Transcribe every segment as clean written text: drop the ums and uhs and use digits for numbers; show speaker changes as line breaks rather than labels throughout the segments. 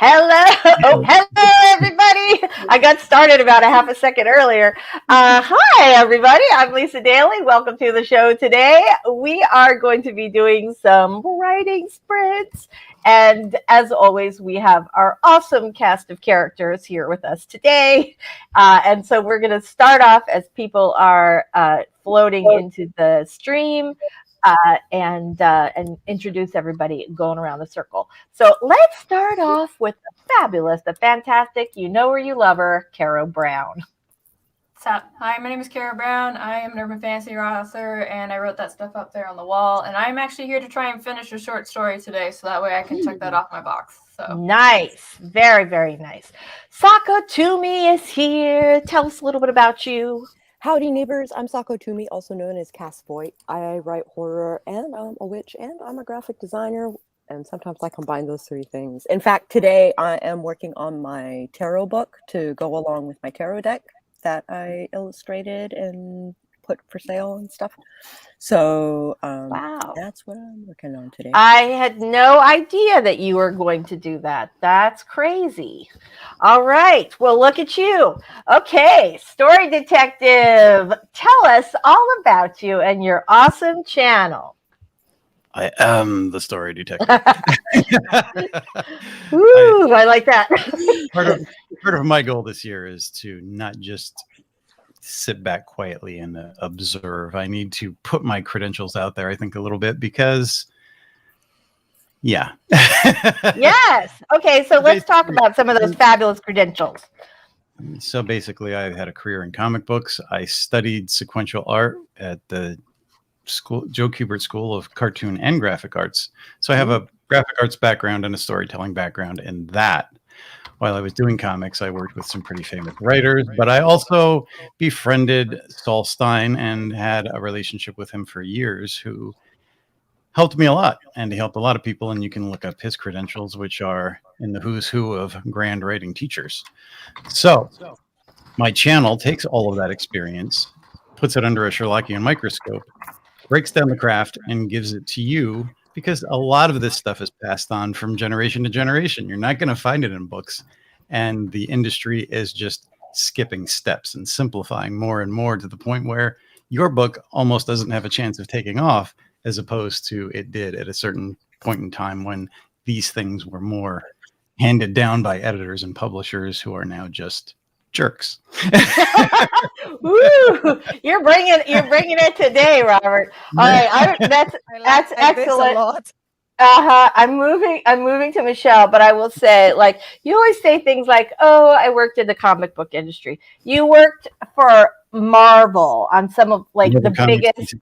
Hello. Oh, hello, everybody. I got started about a half a second earlier. Hi, everybody. I'm Lisa Daly. Welcome to the show today. We are going to be doing some writing sprints. And as always, we have our awesome cast of characters here with us today. And so we're going to start off as people are floating into the stream. And introduce everybody going around the circle. So let's start off with the fabulous, the fantastic, you know her, you love her, Caro Brown.
What's up? Hi, my name is Caro Brown. I am an urban fantasy author, and I wrote that stuff up there on the wall. And I'm actually here to try and finish a short story today, so that way I can check that off my box. So
nice, very, very nice. Sako Toomey is here. Tell us a little bit about you.
Howdy, neighbors. I'm Sako Toomey, also known as Cass Voight. I write horror, and I'm a witch, and I'm a graphic designer, and sometimes I combine those three things. In fact, today I am working on my tarot book to go along with my tarot deck that I illustrated and put for sale and stuff. So
wow,
that's what I'm working on today.
I had no idea that you were going to do that. That's crazy. All right. Well, look at you. Okay. Story Detective, tell us all about you and your awesome channel.
I am the story detective.
Ooh, I like that.
Part of my goal this year is to not just sit back quietly and observe. I need to put my credentials out there, I think, a little bit because, yeah.
Yes. Okay, so let's talk about some of those fabulous credentials.
So basically, I had a career in comic books. I studied sequential art at the Joe Kubert School of Cartoon and Graphic Arts. So I have a graphic arts background and a storytelling background in that. While I was doing comics, I worked with some pretty famous writers, but I also befriended Saul Stein and had a relationship with him for years, who helped me a lot, and he helped a lot of people. And you can look up his credentials, which are in the who's who of grand writing teachers. So my channel takes all of that experience, puts it under a Sherlockian microscope, breaks down the craft, and gives it to you, because a lot of this stuff is passed on from generation to generation. You're not going to find it in books, and the industry is just skipping steps and simplifying more and more to the point where your book almost doesn't have a chance of taking off, as opposed to it did at a certain point in time when these things were more handed down by editors and publishers who are now just jerks.
Woo! You're bringing it today, Robert. All right, that's excellent. I'm moving to Michelle, but I will say, like, you always say things like, "Oh, I worked in the comic book industry." You worked for Marvel on some of the biggest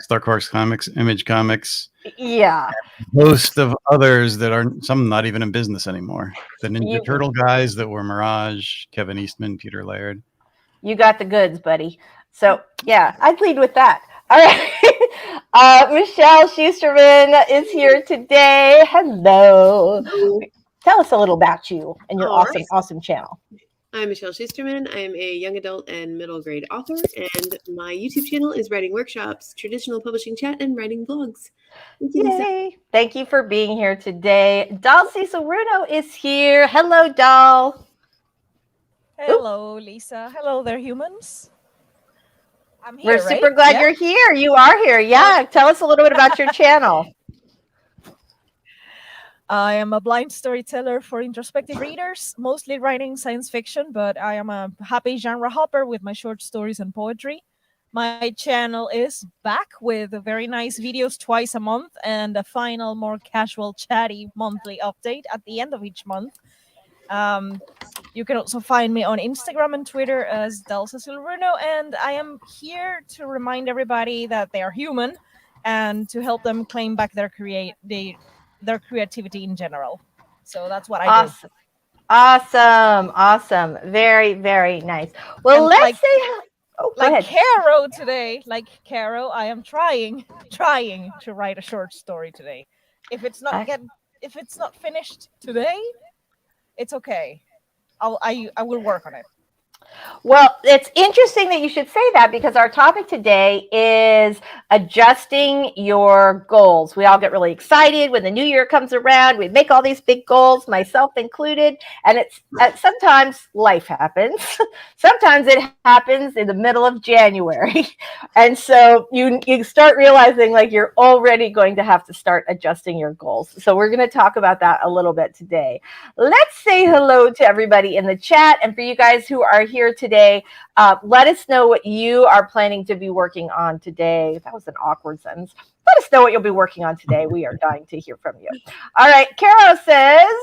Dark Horse Comics, Image Comics.
Yeah.
Most of others that are some not even in business anymore. The Ninja Turtle guys that were Mirage, Kevin Eastman, Peter Laird.
You got the goods, buddy. So yeah, I'd lead with that. All right. Michelle Schusterman is here today. Hello. Tell us a little about you and your awesome channel.
I'm Michelle Schusterman. I'm a young adult and middle grade author, and my YouTube channel is Writing Workshops, Traditional Publishing Chat, and Writing Vlogs.
Yay. Thank you for being here today. Doll Cecil Runo is here. Hello, Doll.
Hello, Lisa. Hello there, humans. I'm here.
We're super glad you're here. You are here. Yeah. Tell us a little bit about your channel.
I am a blind storyteller for introspective readers, mostly writing science fiction, but I am a happy genre hopper with my short stories and poetry. My channel is back with very nice videos twice a month and a final, more casual, chatty monthly update at the end of each month. You can also find me on Instagram and Twitter as Cecil Runo, and I am here to remind everybody that they are human and to help them claim back their creativity in general. So that's what I do.
Awesome. Very, very nice. Well, and let's
Caro today, I am trying to write a short story today. If it's not finished today, it's okay. I will work on it.
Well, it's interesting that you should say that because our topic today is adjusting your goals. We all get really excited when the new year comes around. We make all these big goals, myself included, and it's sometimes life happens. Sometimes it happens in the middle of January. And so you start realizing like you're already going to have to start adjusting your goals. So we're going to talk about that a little bit today. Let's say hello to everybody in the chat. And for you guys who are here today, let us know what you are planning to be working on today. That was an awkward sentence. Let us know what you'll be working on today. We are dying to hear from you. All right. Caro says,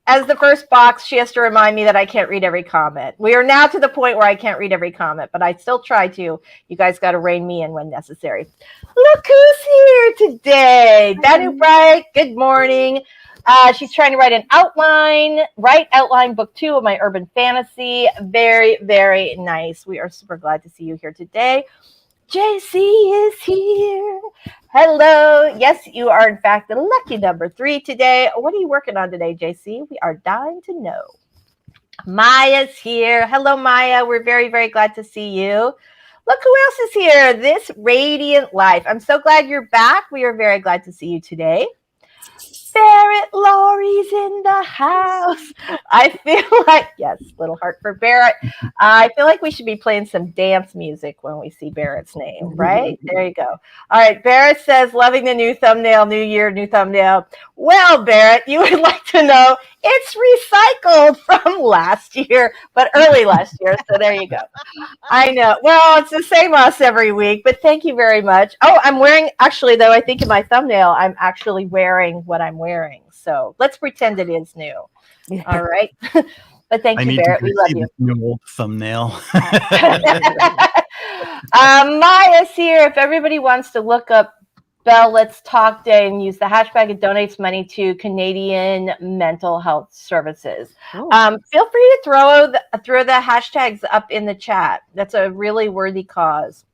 as the first box, she has to remind me that I can't read every comment. We are now to the point where I can't read every comment, but I still try to. You guys got to rein me in when necessary. Look who's here today. Danu Bright, good morning. She's trying to write an outline book 2 of my urban fantasy. Very, very nice. We are super glad to see you here today. JC is here. Hello. Yes, you are in fact the lucky number 3 today. What are you working on today, JC? We are dying to know. Maya's here. Hello, Maya. We're very, very glad to see you. Look who else is here. This Radiant Life. I'm so glad you're back. We are very glad to see you today. Barrett Laurie's in the house. I feel like, yes, little heart for Barrett. I feel like we should be playing some dance music when we see Barrett's name, right? There you go. All right, Barrett says, loving the new thumbnail, new year, new thumbnail. Well, Barrett, you would like to know it's recycled from last year, but early last year. So there you go. I know. Well, it's the same us every week, but thank you very much. Oh, I'm wearing, actually, though, I think in my thumbnail, I'm actually wearing what I'm wearing. So let's pretend it is new. All right. But thank you, Barrett. We love you.
New old thumbnail.
Maya's here. If everybody wants to look up Bell Let's Talk Day and use the hashtag, it donates money to Canadian Mental Health Services.
Oh.
Feel free to throw the hashtags up in the chat. That's a really worthy cause.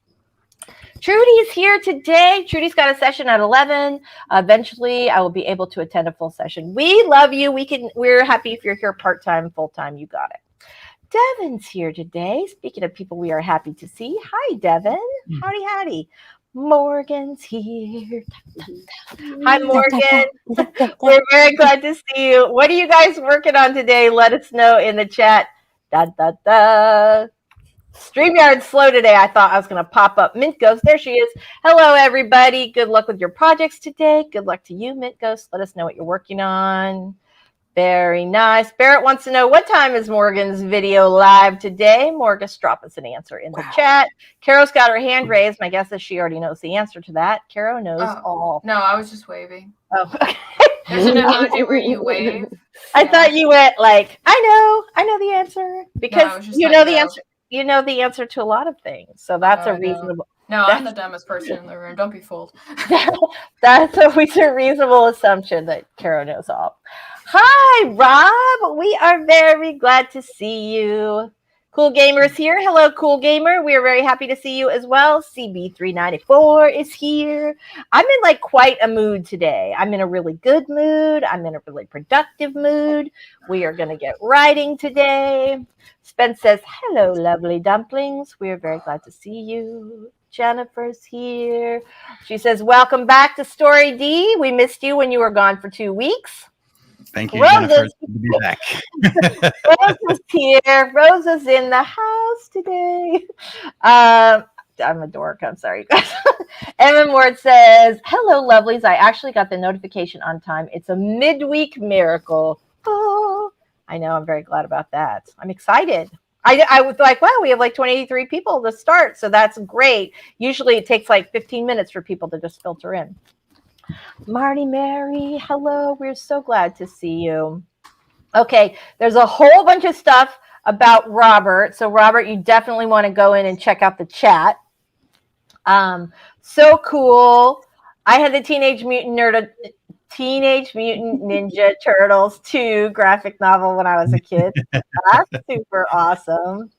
Trudy's here today. Trudy's got a session at 11. Eventually, I will be able to attend a full session. We love you. We're happy if you're here part-time, full-time. You got it. Devin's here today. Speaking of people we are happy to see. Hi, Devin. Howdy, howdy. Morgan's here. Hi, Morgan. We're very glad to see you. What are you guys working on today? Let us know in the chat. StreamYard's slow today. I thought I was going to pop up. Mint Ghost, there she is. Hello, everybody. Good luck with your projects today. Good luck to you, Mint Ghost. Let us know what you're working on. Very nice. Barrett wants to know, what time is Morgan's video live today? Morgan, drop us an answer in the chat. Caro's got her hand raised. My guess is she already knows the answer to that. Caro knows all.
No, I was just waving.
Oh,
There's an emoji where you wave.
I thought you went like, I know the answer. Because
No,
you know the answer. You know the answer to a lot of things. So that's a reasonable.
No, I'm the dumbest person in the room. Don't be fooled.
That's always a reasonable assumption that Caro knows all. Hi, Rob. We are very glad to see you. Cool Gamer's here. Hello, Cool Gamer. We are very happy to see you as well. CB394 is here. I'm in like quite a mood today. I'm in a really good mood. I'm in a really productive mood. We are going to get writing today. Spence says, hello, lovely dumplings. We are very glad to see you. Jennifer's here. She says, welcome back to Story D. We missed you when you were gone for 2 weeks.
Thank you, Jennifer. Good to be back.
Rosa's here. Rosa's in the house today. I'm a dork. I'm sorry, guys. Evan Ward says, hello, lovelies. I actually got the notification on time. It's a midweek miracle. Oh, I know. I'm very glad about that. I'm excited. I was like, wow, we have like 23 people to start. So that's great. Usually it takes like 15 minutes for people to just filter in. Marty Mary, hello. We're so glad to see you. Okay, there's a whole bunch of stuff about Robert. So Robert, you definitely want to go in and check out the chat. So cool. I had the Teenage Mutant Ninja Turtles 2 graphic novel when I was a kid. That's super awesome.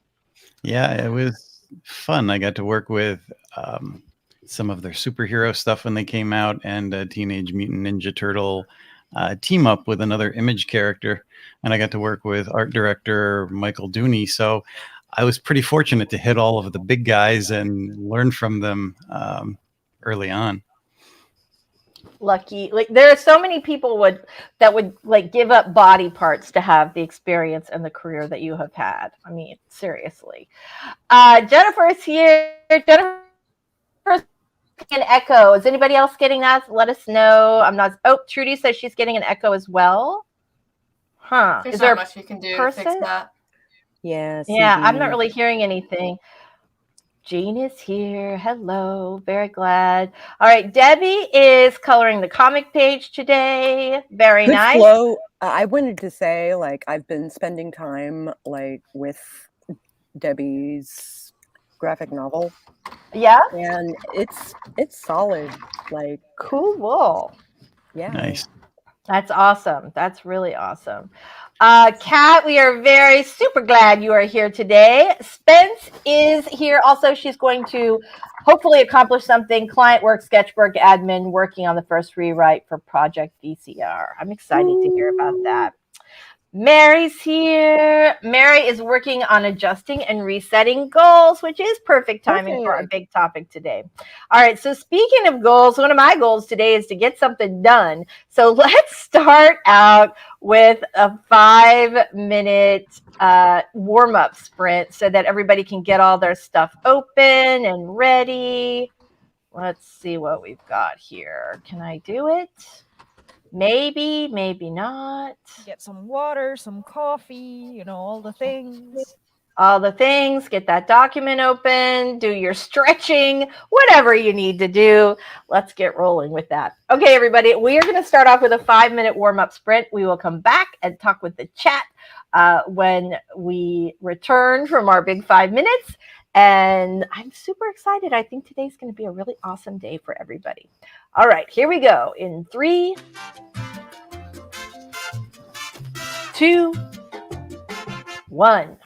Yeah, it was fun. I got to work with some of their superhero stuff when they came out, and Teenage Mutant Ninja Turtle team up with another image character, and I got to work with art director Michael Dooney. So I was pretty fortunate to hit all of the big guys and learn from them early on.
Lucky. Like, there are so many people that would like give up body parts to have the experience and the career that you have had. I mean, seriously. Jennifer's here. Jennifer's getting an echo. Is anybody else getting that? Let us know. I'm not. Oh, Trudy says she's getting an echo as well. Huh.
There's
Is there
not
a
much you can do to
person?
fix that.
Yeah.
Yeah, I'm
CD.
not really hearing anything. Jean is here. Hello. Very glad. All right. Debbie is coloring the comic page today. Very
Good
nice.
flow. I wanted to say, like, I've been spending time like with Debbie's graphic novel,
Yeah.
and it's solid. Like,
Cool.
yeah.
Nice.
That's awesome. That's really awesome. Kat, we are very super glad you are here today. Spence is here also. She's going to hopefully accomplish something. Client work, sketchbook admin, working on the first rewrite for Project VCR. I'm excited to hear about that. Mary's here. Mary is working on adjusting and resetting goals, which is perfect timing for our big topic today. All right, so speaking of goals, one of my goals today is to get something done. So let's start out with a 5-minute warm-up sprint so that everybody can get all their stuff open and ready. Let's see what we've got here. Can I do it? Maybe, maybe not.
Get some water, some coffee, all the things.
All the things. Get that document open. Do your stretching. Whatever you need to do. Let's get rolling with that. Okay, everybody. We are going to start off with a 5-minute warm-up sprint. We will come back and talk with the chat when we return from our big 5 minutes. And I'm super excited. I think today's going to be a really awesome day for everybody. All right, here we go. In 3, 2, 1.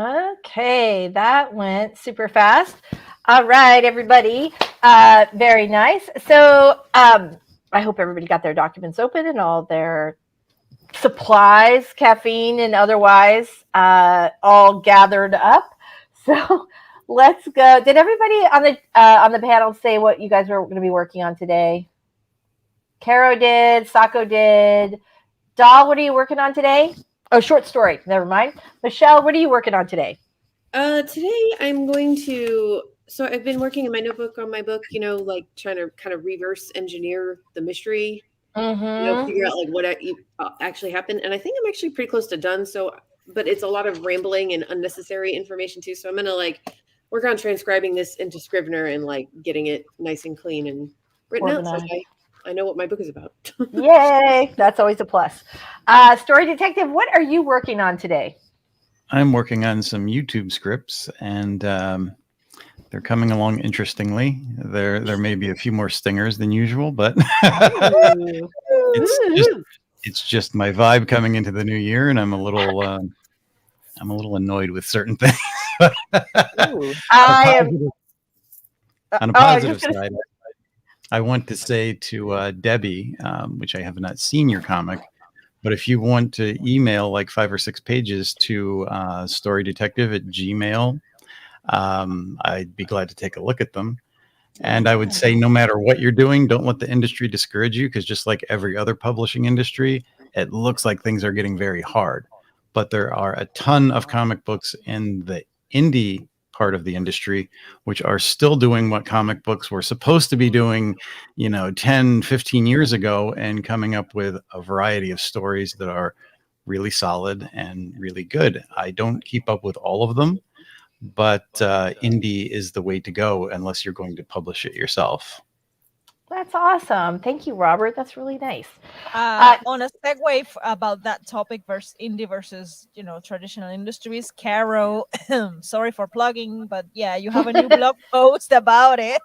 Okay, that went super fast. All right, everybody. Very nice. So I hope everybody got their documents open and all their supplies, caffeine and otherwise, all gathered up. So let's go. Did everybody on the panel say what you guys were going to be working on today? Caro did. Sako did. Doll, what are you working on today? Oh, short story. Never mind. Michelle, what are you working on today?
Today I'm going to. So I've been working in my notebook on my book. Like trying to kind of reverse engineer the mystery. Figure out like what actually happened. And I think I'm actually pretty close to done. So, but it's a lot of rambling and unnecessary information too. So I'm gonna like work on transcribing this into Scrivener and like getting it nice and clean and written out. So I know what my book is about.
Yay! That's always a plus. Story Detective, what are you working on today?
I'm working on some YouTube scripts, and they're coming along interestingly. There may be a few more stingers than usual, but it's just my vibe coming into the new year, and I'm a little annoyed with certain things. On a positive side, I want to say to Debbie, which I have not seen your comic, but if you want to email like 5 or 6 pages to storydetective@gmail.com, I'd be glad to take a look at them. And I would say no matter what you're doing, don't let the industry discourage you, because just like every other publishing industry, it looks like things are getting very hard. But there are a ton of comic books in the indie part of the industry which are still doing what comic books were supposed to be doing 10, 15 years ago, and coming up with a variety of stories that are really solid and really good. I don't keep up with all of them, but indie is the way to go unless you're going to publish it yourself.
That's awesome. Thank you, Robert. That's really nice.
On a segue about that topic versus indie versus traditional industries, Caro, sorry for plugging, but yeah, you have a new blog post about it.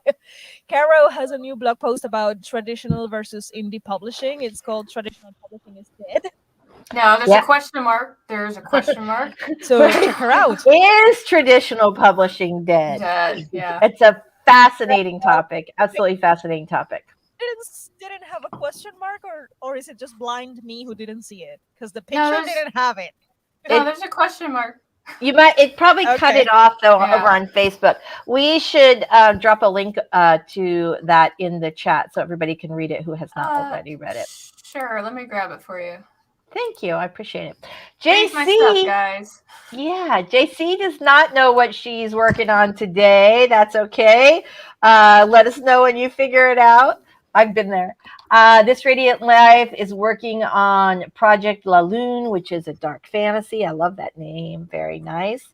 Caro has a new blog post about traditional versus indie publishing. It's called "Traditional Publishing is Dead."
No, there's a question mark. There's a question mark.
So check her out.
Is traditional publishing dead?
Dead. Yeah.
It's a fascinating topic. Absolutely fascinating topic.
Didn't have a question mark, or is it just blind me who didn't see it? Because the picture didn't have it.
No, there's a question mark.
It probably cut it off though over on Facebook. We should drop a link to that in the chat so everybody can read it who has not already read it.
Sure, let me grab it for you.
Thank you. I appreciate it.
JC, my stuff, guys.
Yeah, JC does not know what she's working on today. That's okay. Let us know when you figure it out. I've been there. This Radiant Life is working on Project La Lune, which is a dark fantasy. I love that name. Very nice.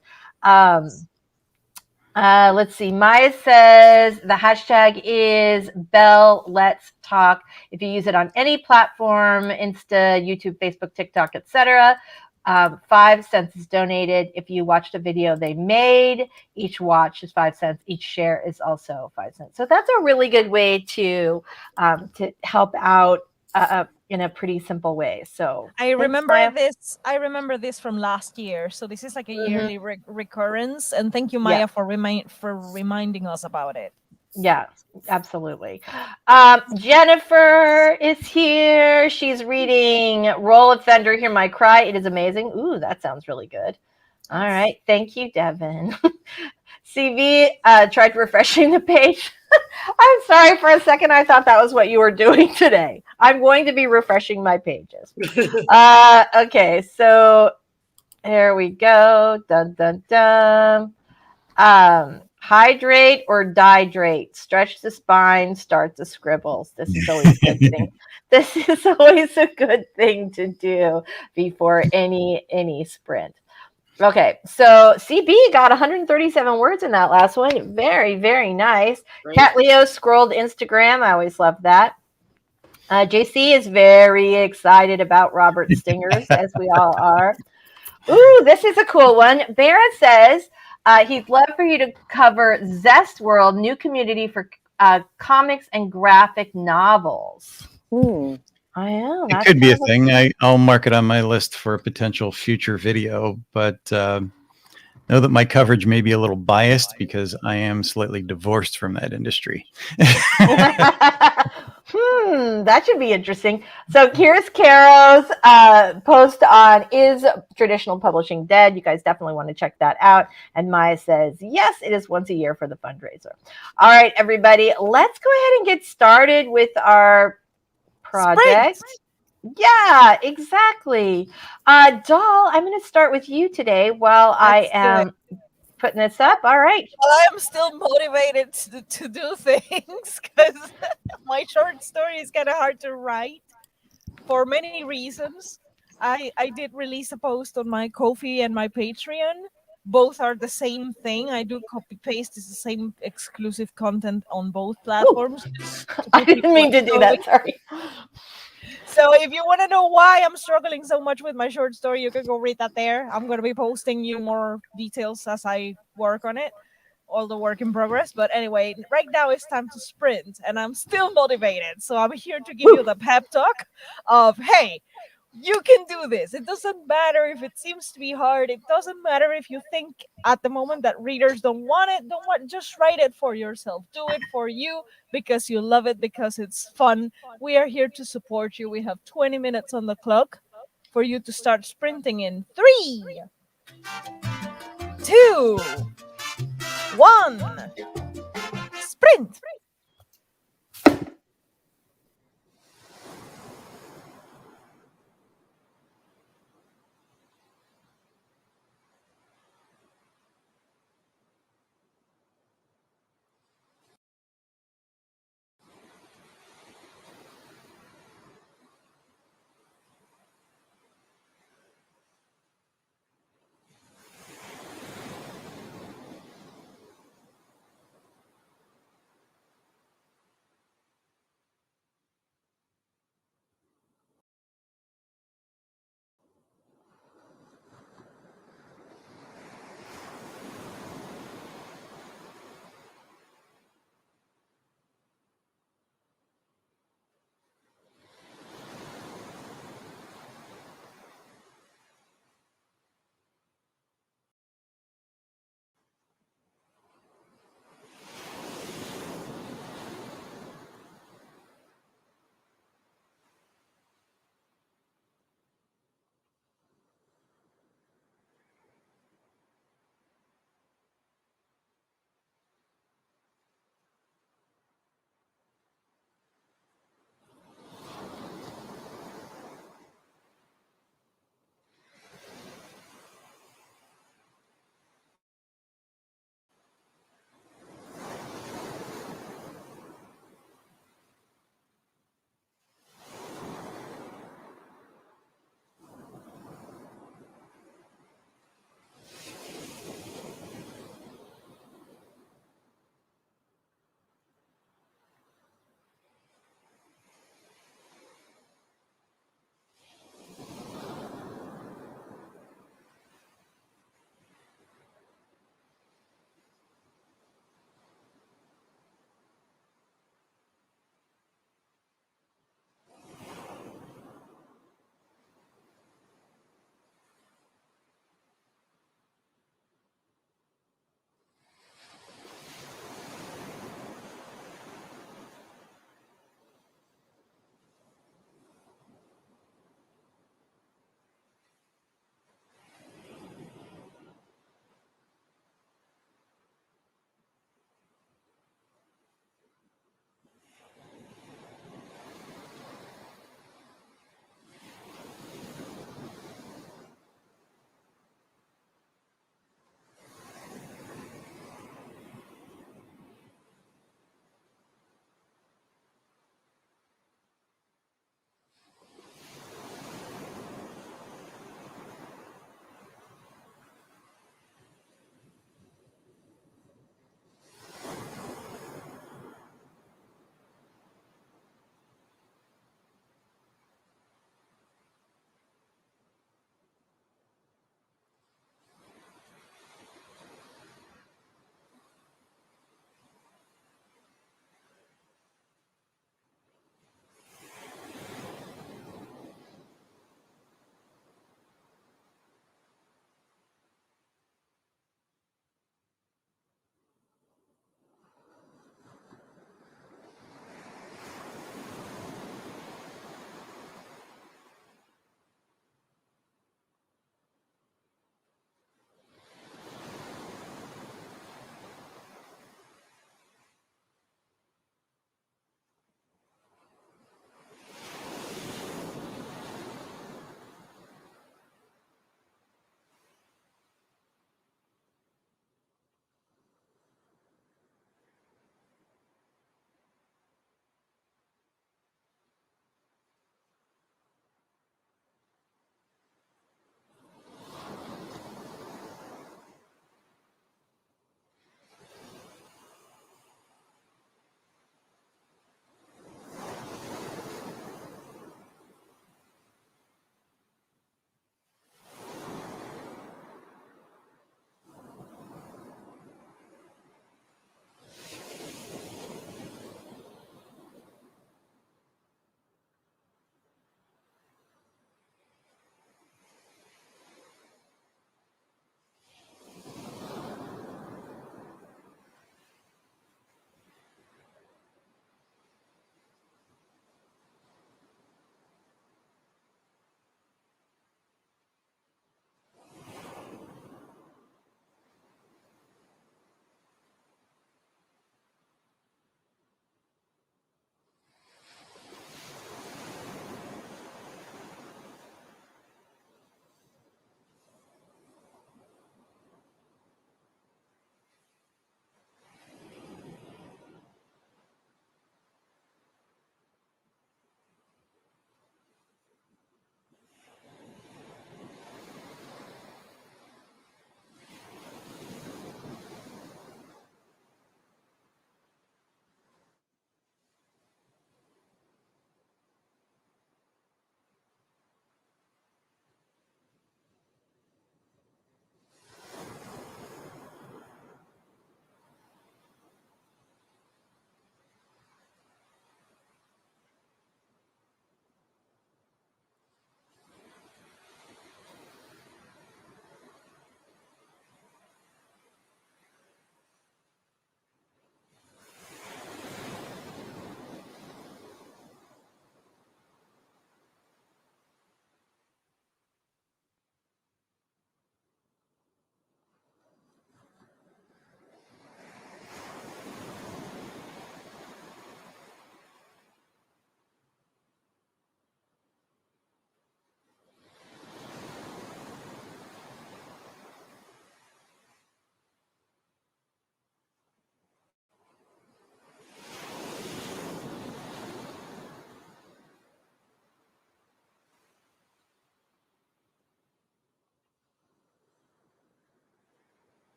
Let's see. Maya says the hashtag is Bell Let's Talk. If you use it on any platform, Insta, YouTube, Facebook, TikTok, etc., 5 cents is donated. If you watched a video they made, each watch is 5 cents. Each share is also 5 cents. So that's a really good way to help out in a pretty simple way. So
I remember this from last year. So this is like a yearly recurrence. And thank you, Maya, for reminding us about it.
Yeah, absolutely. Jennifer is here. She's reading Roll of Thunder, Hear My Cry. It is amazing. Ooh, that sounds really good. All right. Thank you, Devin. CV tried refreshing the page. I'm sorry, for a second I thought that was what you were doing today. I'm going to be refreshing my pages. Okay, so here we go. Dun, dun, dun. Hydrate or dihydrate. Stretch the spine, start the scribbles. This is always a good thing. This is always a good thing to do before any sprint. Okay, so CB got 137 words in that last one. Very, very nice. Great. Cat Leo scrolled Instagram. I always love that. JC is very excited about Robert Stingers, as we all are. Ooh, this is a cool one. Barrett says he'd love for you to cover Zest World, new community for comics and graphic novels. I am.
It could be a thing. I'll mark it on my list for a potential future video, but know that my coverage may be a little biased because I am slightly divorced from that industry.
That should be interesting. So here's Caro's post on Is Traditional Publishing Dead? You guys definitely want to check that out. And Maya says, yes, it is once a year for the fundraiser. All right, everybody, let's go ahead and get started with our project.
Sprint.
Yeah, exactly. Doll, I'm going to start with you today while I am putting this up. All right.
Well, I'm still motivated to do things because my short story is kind of hard to write for many reasons. I did release a post on my Ko-fi and my Patreon. Both are the same thing. I do copy paste. It's the same exclusive content on both platforms.
I didn't mean to do that. Sorry.
So if you want to know why I'm struggling so much with my short story, you can go read that there. I'm going to be posting you more details as I work on it, all the work in progress. But anyway, right now it's time to sprint and I'm still motivated. So I'm here to give you the pep talk of, hey, you can do this. It doesn't matter if it seems to be hard. It doesn't matter if you think at the moment that readers don't want it. Just write it for yourself. Do it for you because you love it, because it's fun. We are here to support you. We have 20 minutes on the clock for you to start sprinting in 3, 2, 1. Sprint.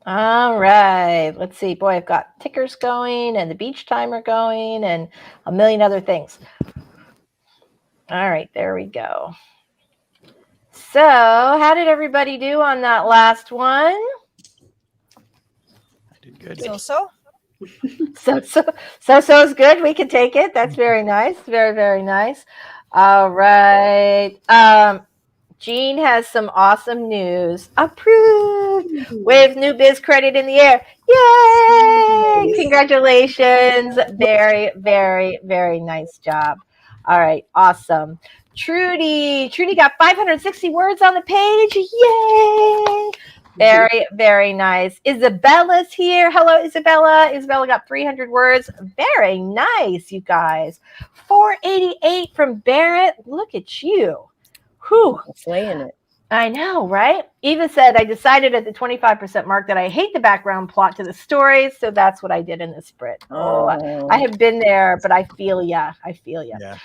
All right. Let's see. Boy, I've got tickers going and the beach timer going and a million other things. All right. There we go. So how did everybody do on that last one?
I did good.
So.
So is good. We can take it. That's very nice. Very, very nice. All right. Jean has some awesome news. Approved. Wave new biz credit in the air. Yay!
Nice.
Congratulations. Very, very, very nice job. All right. Awesome. Trudy got 560 words on the page. Yay! Very, very nice. Isabella's here. Hello, Isabella. Isabella got 300 words. Very nice, you guys. 488 from Barrett. Look at you. Whew.
Slaying it.
I know, right? Eva said, I decided at the 25% mark that I hate the background plot to the story, so that's what I did in the sprint. Oh, I have been there, but I feel ya. I feel ya.
Yeah.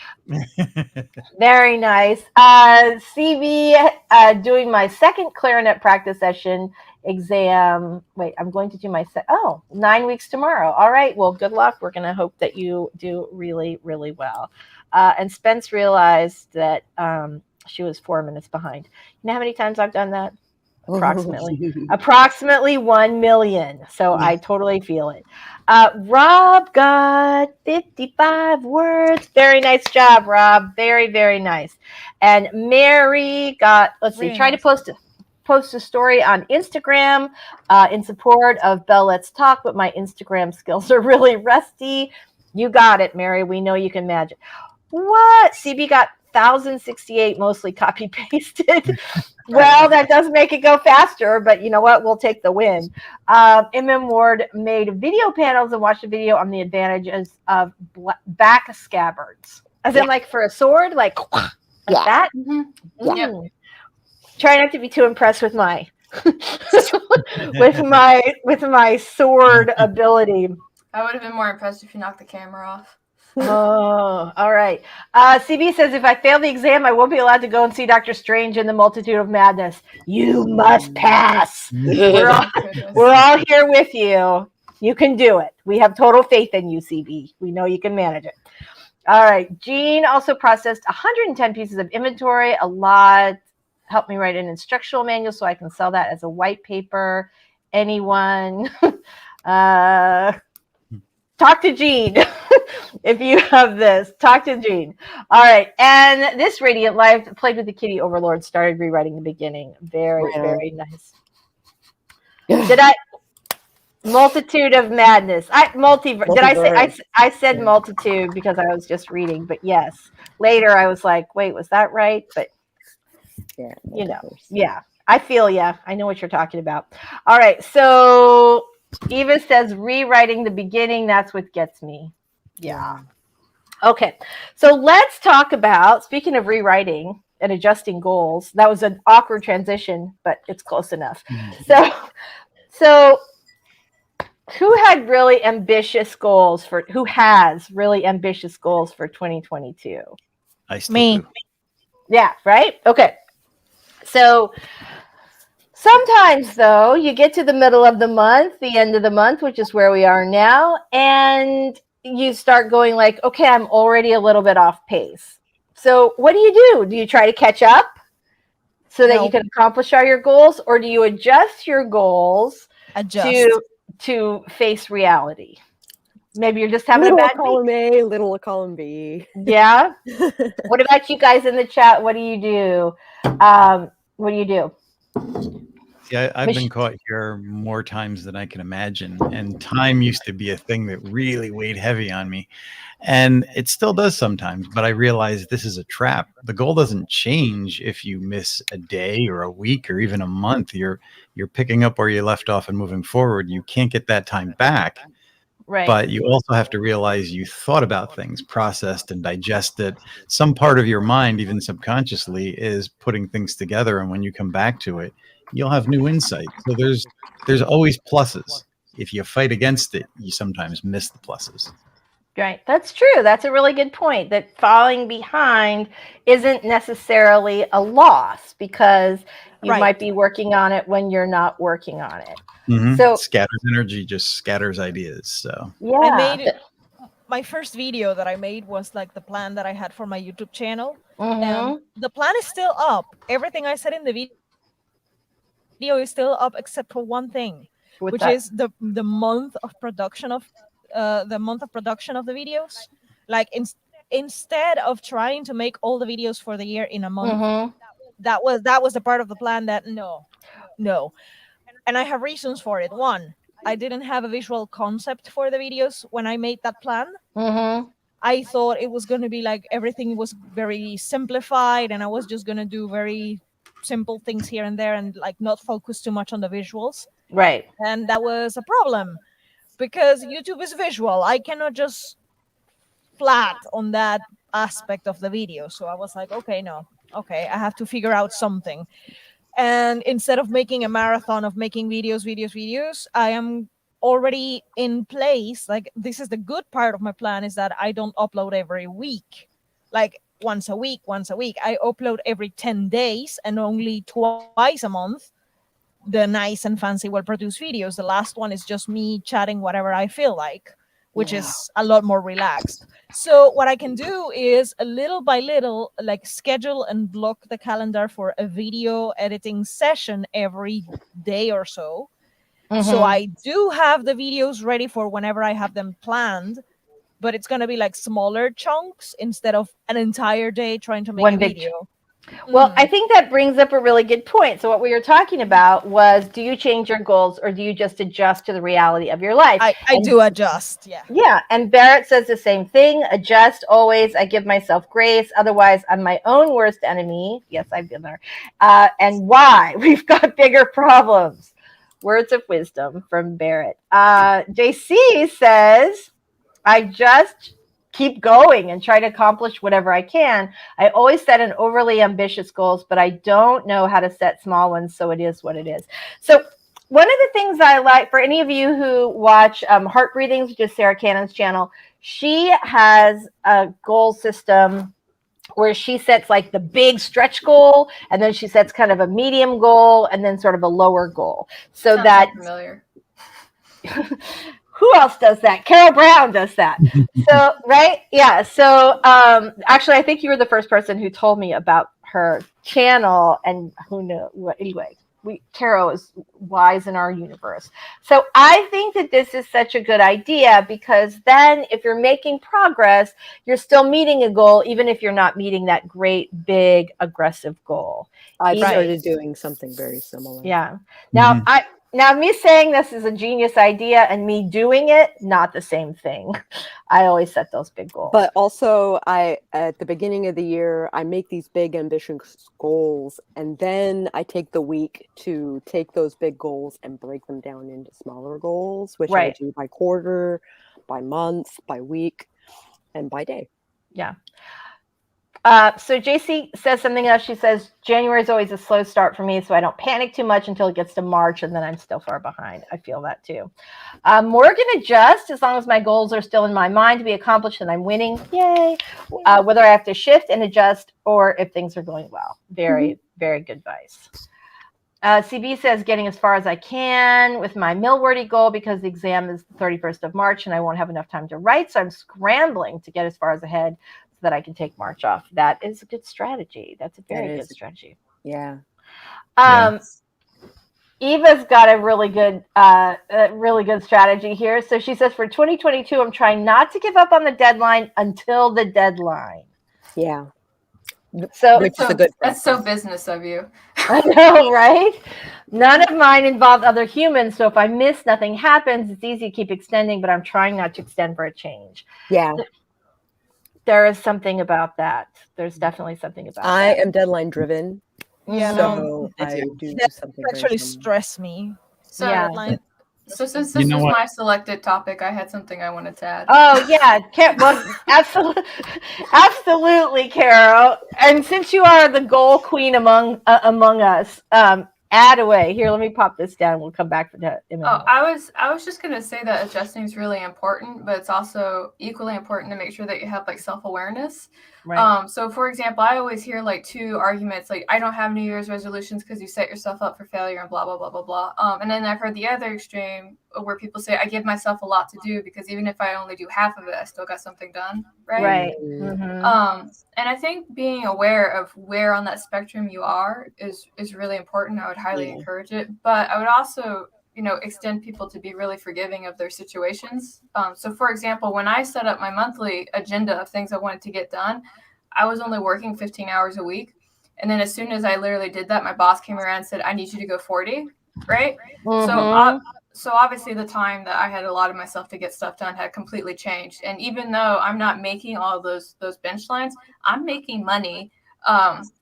Very nice. CB, doing my second clarinet practice session exam. Wait, I'm going to do my 9 weeks tomorrow. All right. Well, good luck. We're going to hope that you do really, really well. And Spence realized that she was 4 minutes behind. You know how many times I've done that? Approximately 1 million. So I totally feel it. Rob got 55 words. Very nice job, Rob. Very, very nice. And Mary got, try to post a story on Instagram in support of Bell Let's Talk, but my Instagram skills are really rusty. You got it, Mary. We know you can magic. What? CB got 1,068, mostly copy pasted. Well, that does make it go faster, but you know what? We'll take the win. MM Ward made video panels and watched a video on the advantages of back scabbards. As in like for a sword, like that?
Mm-hmm.
Yep. Try not to be too impressed with my with my sword ability.
I would have been more impressed if you knocked the camera off.
Oh, all right. CB says, if I fail the exam, I won't be allowed to go and see Dr. Strange in the Multitude of Madness. You must pass. We're all here with you. You can do it. We have total faith in you, CB. We know you can manage it. All right. Jean also processed 110 pieces of inventory. A lot. Helped me write an instructional manual so I can sell that as a white paper. Anyone? Talk to Jean. If you have this, talk to Jean. All right. And this Radiant Life played with the Kitty Overlord, started rewriting the beginning. Very, very nice. Did I? Multitude of Madness. Did I say I said multitude because I was just reading, but yes. Later I was like, wait, was that right? But
Yeah.
you know, yeah. I feel ya. I know what you're talking about. All right. So Eva says rewriting the beginning, that's what gets me. Yeah. Okay. So let's talk about, speaking of rewriting and adjusting goals, that was an awkward transition, but it's close enough. So who has really ambitious goals for 2022?
I still
Me.
do.
Yeah, right? Okay. So sometimes, though, you get to the middle of the month, the end of the month, which is where we are now, and you start going like, okay, I'm already a little bit off pace. So what do? Do you try to catch up so that you can accomplish all your goals, or do you adjust your goals to face reality? Maybe you're just having a bad
column
week.
A, little column B.
Yeah. What about you guys in the chat? What do you do? What do you do?
Yeah, I've been caught here more times than I can imagine. And time used to be a thing that really weighed heavy on me. And it still does sometimes, but I realize this is a trap. The goal doesn't change if you miss a day or a week or even a month. You're picking up where you left off and moving forward. You can't get that time back.
Right.
But you also have to realize you thought about things, processed and digested. Some part of your mind, even subconsciously, is putting things together. And when you come back to it, you'll have new insight. So there's always pluses. If you fight against it, you sometimes miss the pluses.
Right. That's true. That's a really good point, that falling behind isn't necessarily a loss because you
Right.
might be working on it when you're not working on it.
Mhm.
So,
Scatters energy, just scatters ideas. So
yeah.
I made my first video that I made was like the plan that I had for my YouTube channel.
Mhm.
The plan is still up. Everything I said in the video is still up except for one thing,
What's
which
that?
is the month of production of the videos. Like instead of trying to make all the videos for the year in a month,
Mhm.
that was the part of the plan that no. And I have reasons for it. One, I didn't have a visual concept for the videos when I made that plan.
Mhm.
I thought it was going to be like everything was very simplified and I was just going to do very simple things here and there and like not focus too much on the visuals.
Right.
And that was a problem because YouTube is visual. I cannot just flat on that aspect of the video. So I was like, okay, I have to figure out something. And instead of making a marathon of making videos, I am already in place. Like, this is the good part of my plan, is that I don't upload every week, like once a week. I upload every 10 days and only twice a month the nice and fancy well produced videos. The last one is just me chatting whatever I feel like, which is a lot more relaxed. So what I can do is a little by little, like, schedule and block the calendar for a video editing session every day or so. So
Mhm.
I do have the videos ready for whenever I have them planned, but it's going to be like smaller chunks instead of an entire day trying to make
One
a
big
video.
Well, I think that brings up a really good point. So what we were talking about was, do you change your goals or do you just adjust to the reality of your life?
I do adjust, yeah.
Yeah, and Barrett says the same thing. Adjust always. I give myself grace. Otherwise, I'm my own worst enemy. Yes, I've been there. And why? We've got bigger problems. Words of wisdom from Barrett. JC says, I just keep going and try to accomplish whatever I can. I always set an overly ambitious goals, but I don't know how to set small ones. So it is what it is. So one of the things I like, for any of you who watch Heart Breathings, which is Sarah Cannon's channel, she has a goal system where she sets like the big stretch goal, and then she sets kind of a medium goal, and then sort of a lower goal. So
Sounds
that
familiar.
who else does that? Carol Brown does that. So, right? Yeah. So, actually, I think you were the first person who told me about her channel, and who knew? Anyway, Carol is wise in our universe. So I think that this is such a good idea, because then if you're making progress, you're still meeting a goal, even if you're not meeting that great, big, aggressive goal.
I
Right.
started doing something very similar.
Yeah. Now, Now, me saying this is a genius idea and me doing it, not the same thing. I always set those big goals.
But also, at the beginning of the year, I make these big ambitious goals, and then I take the week to take those big goals and break them down into smaller goals, which I do by quarter, by month, by week, and by day.
Yeah. So JC says something else. She says, January is always a slow start for me, so I don't panic too much until it gets to March, and then I'm still far behind. I feel that too. Morgan, adjust as long as my goals are still in my mind to be accomplished and I'm winning. Yay. Whether I have to shift and adjust or if things are going well. Very, very good advice. CB says, getting as far as I can with my Millwordy goal, because the exam is the 31st of March and I won't have enough time to write. So I'm scrambling to get as far as ahead so that I can take March off. That is a good strategy. That's a very good strategy.
Yeah.
Eva's got a really good strategy here. So she says, for 2022, I'm trying not to give up on the deadline until the deadline.
Yeah.
So
which is a good
That's so business of you.
I know, right? None of mine involve other humans, so if I miss, nothing happens. It's easy to keep extending, but I'm trying not to extend for a change.
Yeah.
There is something about that. There's definitely something about that.
I am deadline driven.
Yeah,
so I do something
actually
very similar.
stress me.
So,
deadline.
So since this was my selected topic, I had something I wanted to add.
Oh yeah, well, absolutely, Carol. And since you are the goal queen among us, Add away. Here, let me pop this down. We'll come back to that in a
Oh,
minute.
I was just gonna say that adjusting is really important, but it's also equally important to make sure that you have like self-awareness.
Right.
So for example, I always hear like two arguments, like I don't have New Year's resolutions because you set yourself up for failure and blah blah blah blah blah. And then I've heard the other extreme where people say I give myself a lot to do because even if I only do half of it, I still got something done.
Right.
And I think being aware of where on that spectrum you are is really important. I would highly encourage it, but I would also, you know, extend people to be really forgiving of their situations. So for example, when I set up my monthly agenda of things I wanted to get done, I was only working 15 hours a week. And then as soon as I literally did that, my boss came around and said, I need you to go 40, right? So obviously the time that I had allotted myself to get stuff done had completely changed. And even though I'm not making all those bench lines, I'm making money.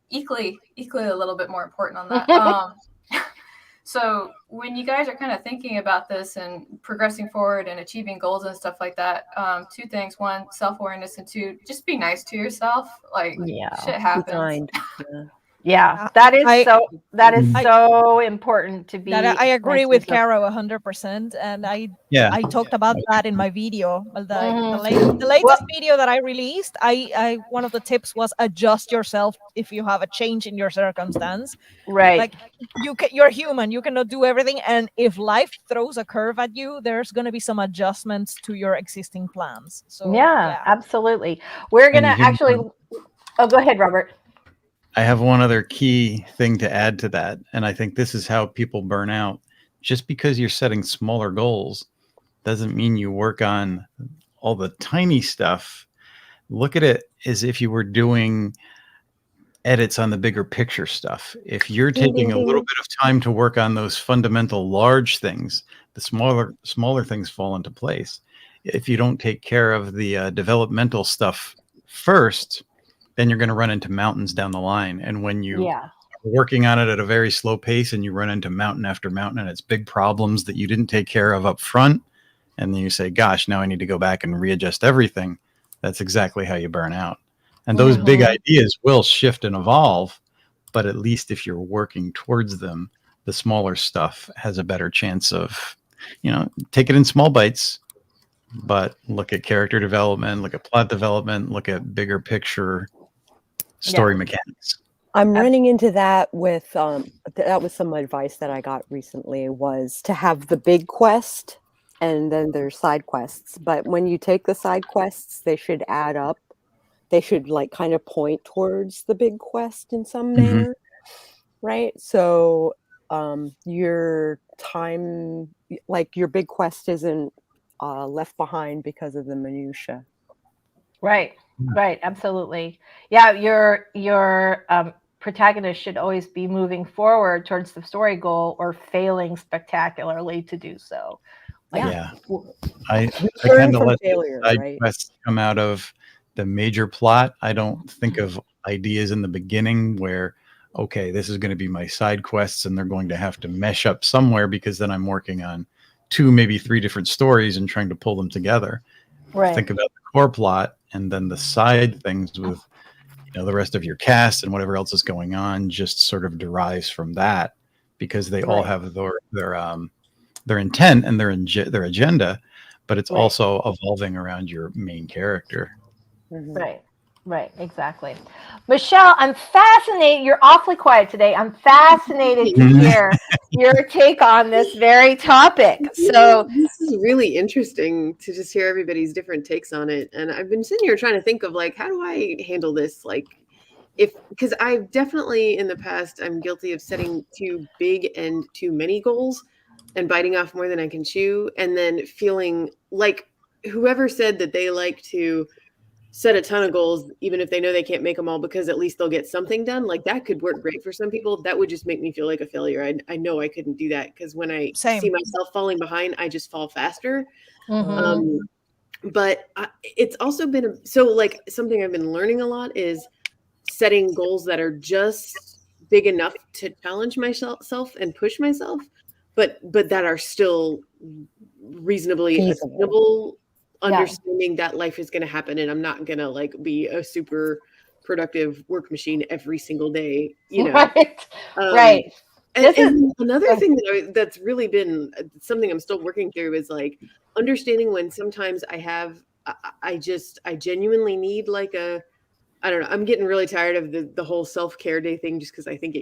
Equally a little bit more important on that. So when you guys are kind of thinking about this and progressing forward and achieving goals and stuff like that, two things: one, self-awareness, and two, just be nice to yourself. Like shit happens.
Yeah, that is so important to be.
That I agree with Caro 100%, and I talked about that in my video. The latest video that I released, I one of the tips was adjust yourself if you have a change in your circumstance.
Right.
Like you're human, you cannot do everything, and if life throws a curve at you, there's going to be some adjustments to your existing plans. So
yeah. Absolutely. We're gonna actually. Oh, go ahead, Robert.
I have one other key thing to add to that, and I think this is how people burn out. Just because you're setting smaller goals doesn't mean you work on all the tiny stuff. Look at it as if you were doing edits on the bigger picture stuff. If you're taking a little bit of time to work on those fundamental large things, the smaller things fall into place. If you don't take care of the developmental stuff first, then you're going to run into mountains down the line. And when you are working on it at a very slow pace and you run into mountain after mountain and it's big problems that you didn't take care of up front, and then you say, gosh, now I need to go back and readjust everything, that's exactly how you burn out. And those big ideas will shift and evolve, but at least if you're working towards them, the smaller stuff has a better chance of, you know, take it in small bites, but look at character development, look at plot development, look at bigger picture story mechanics.
I'm running into that with that was some advice that I got recently, was to have the big quest and then there's side quests. But when you take the side quests, they should add up. They should like kind of point towards the big quest in some manner, right? So your time, like your big quest isn't left behind because of the minutia.
Right. Absolutely. Yeah. Your protagonist should always be moving forward towards the story goal or failing spectacularly to do so.
Like, I kind of let
failure,
side quests come out of the major plot. I don't think of ideas in the beginning where, okay, this is going to be my side quests and they're going to have to mesh up somewhere, because then I'm working on 2, maybe 3 different stories and trying to pull them together. Right. Think about the core plot and then the side things with, you know, the rest of your cast and whatever else is going on just sort of derives from that, because they all have their intent and their agenda, but it's also evolving around your main character.
Right, exactly. Michelle, I'm fascinated. You're awfully quiet today. I'm fascinated to hear your take on this very topic. So
this is really interesting to just hear everybody's different takes on it. And I've been sitting here trying to think of like, how do I handle this? Like, because I've definitely in the past, I'm guilty of setting too big and too many goals and biting off more than I can chew. And then feeling like whoever said that they like to set a ton of goals, even if they know they can't make them all, because at least they'll get something done. Like that could work great for some people. That would just make me feel like a failure. I know I couldn't do that, because when I see myself falling behind, I just fall faster. But it's also been like something I've been learning a lot is setting goals that are just big enough to challenge myself and push myself, but that are still reasonably attainable. Understanding that life is going to happen and I'm not going to like be a super productive work machine every single day, you know?
Right.
And another thing that's really been something I'm still working through is like understanding when sometimes I genuinely need like I don't know. I'm getting really tired of the whole self-care day thing just because I think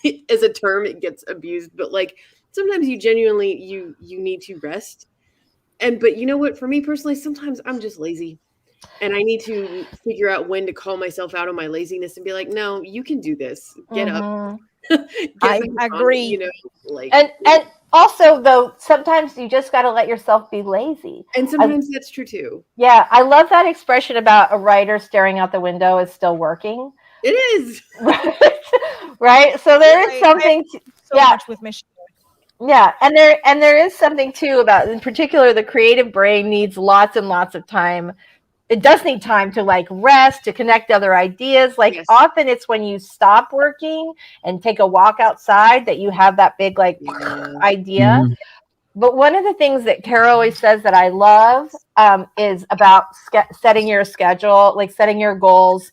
it as a term it gets abused. But like sometimes you genuinely you need to rest. But you know what? For me personally, sometimes I'm just lazy. And I need to figure out when to call myself out on my laziness and be like, no, you can do this. Get up.
I agree.
You know, like
and also though, sometimes you just got to let yourself be lazy.
and sometimes that's true too.
Yeah, I love that expression about a writer staring out the window is still working.
It is.
Right? So there is something
much with mission.
Yeah, and there is something too about, in particular, the creative brain needs lots and lots of time. It does need time to like rest, to connect other ideas. Like often it's when you stop working and take a walk outside that you have that big like idea. But one of the things that Kara always says that I love is about setting your schedule, like setting your goals,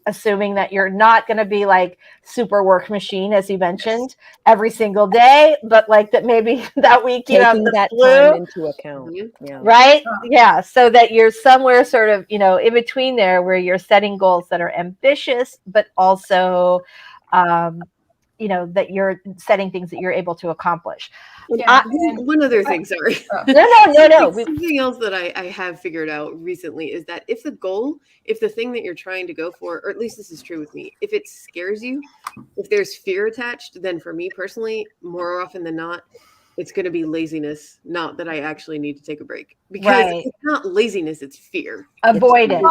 assuming that you're not going to be like super work machine, as you mentioned, every single day, but like that maybe that week you have the flu,
time into account. Yeah.
Right? Yeah. So that you're somewhere sort of, you know, in between there where you're setting goals that are ambitious, but also, you know, that you're setting things that you're able to accomplish.
Yeah. One other thing, sorry.
No.
Something else that I have figured out recently is that if the thing that you're trying to go for, or at least this is true with me, if it scares you, if there's fear attached, then for me personally, more often than not, it's going to be laziness, not that I actually need to take a break. Because it's not laziness, it's fear.
Avoidance.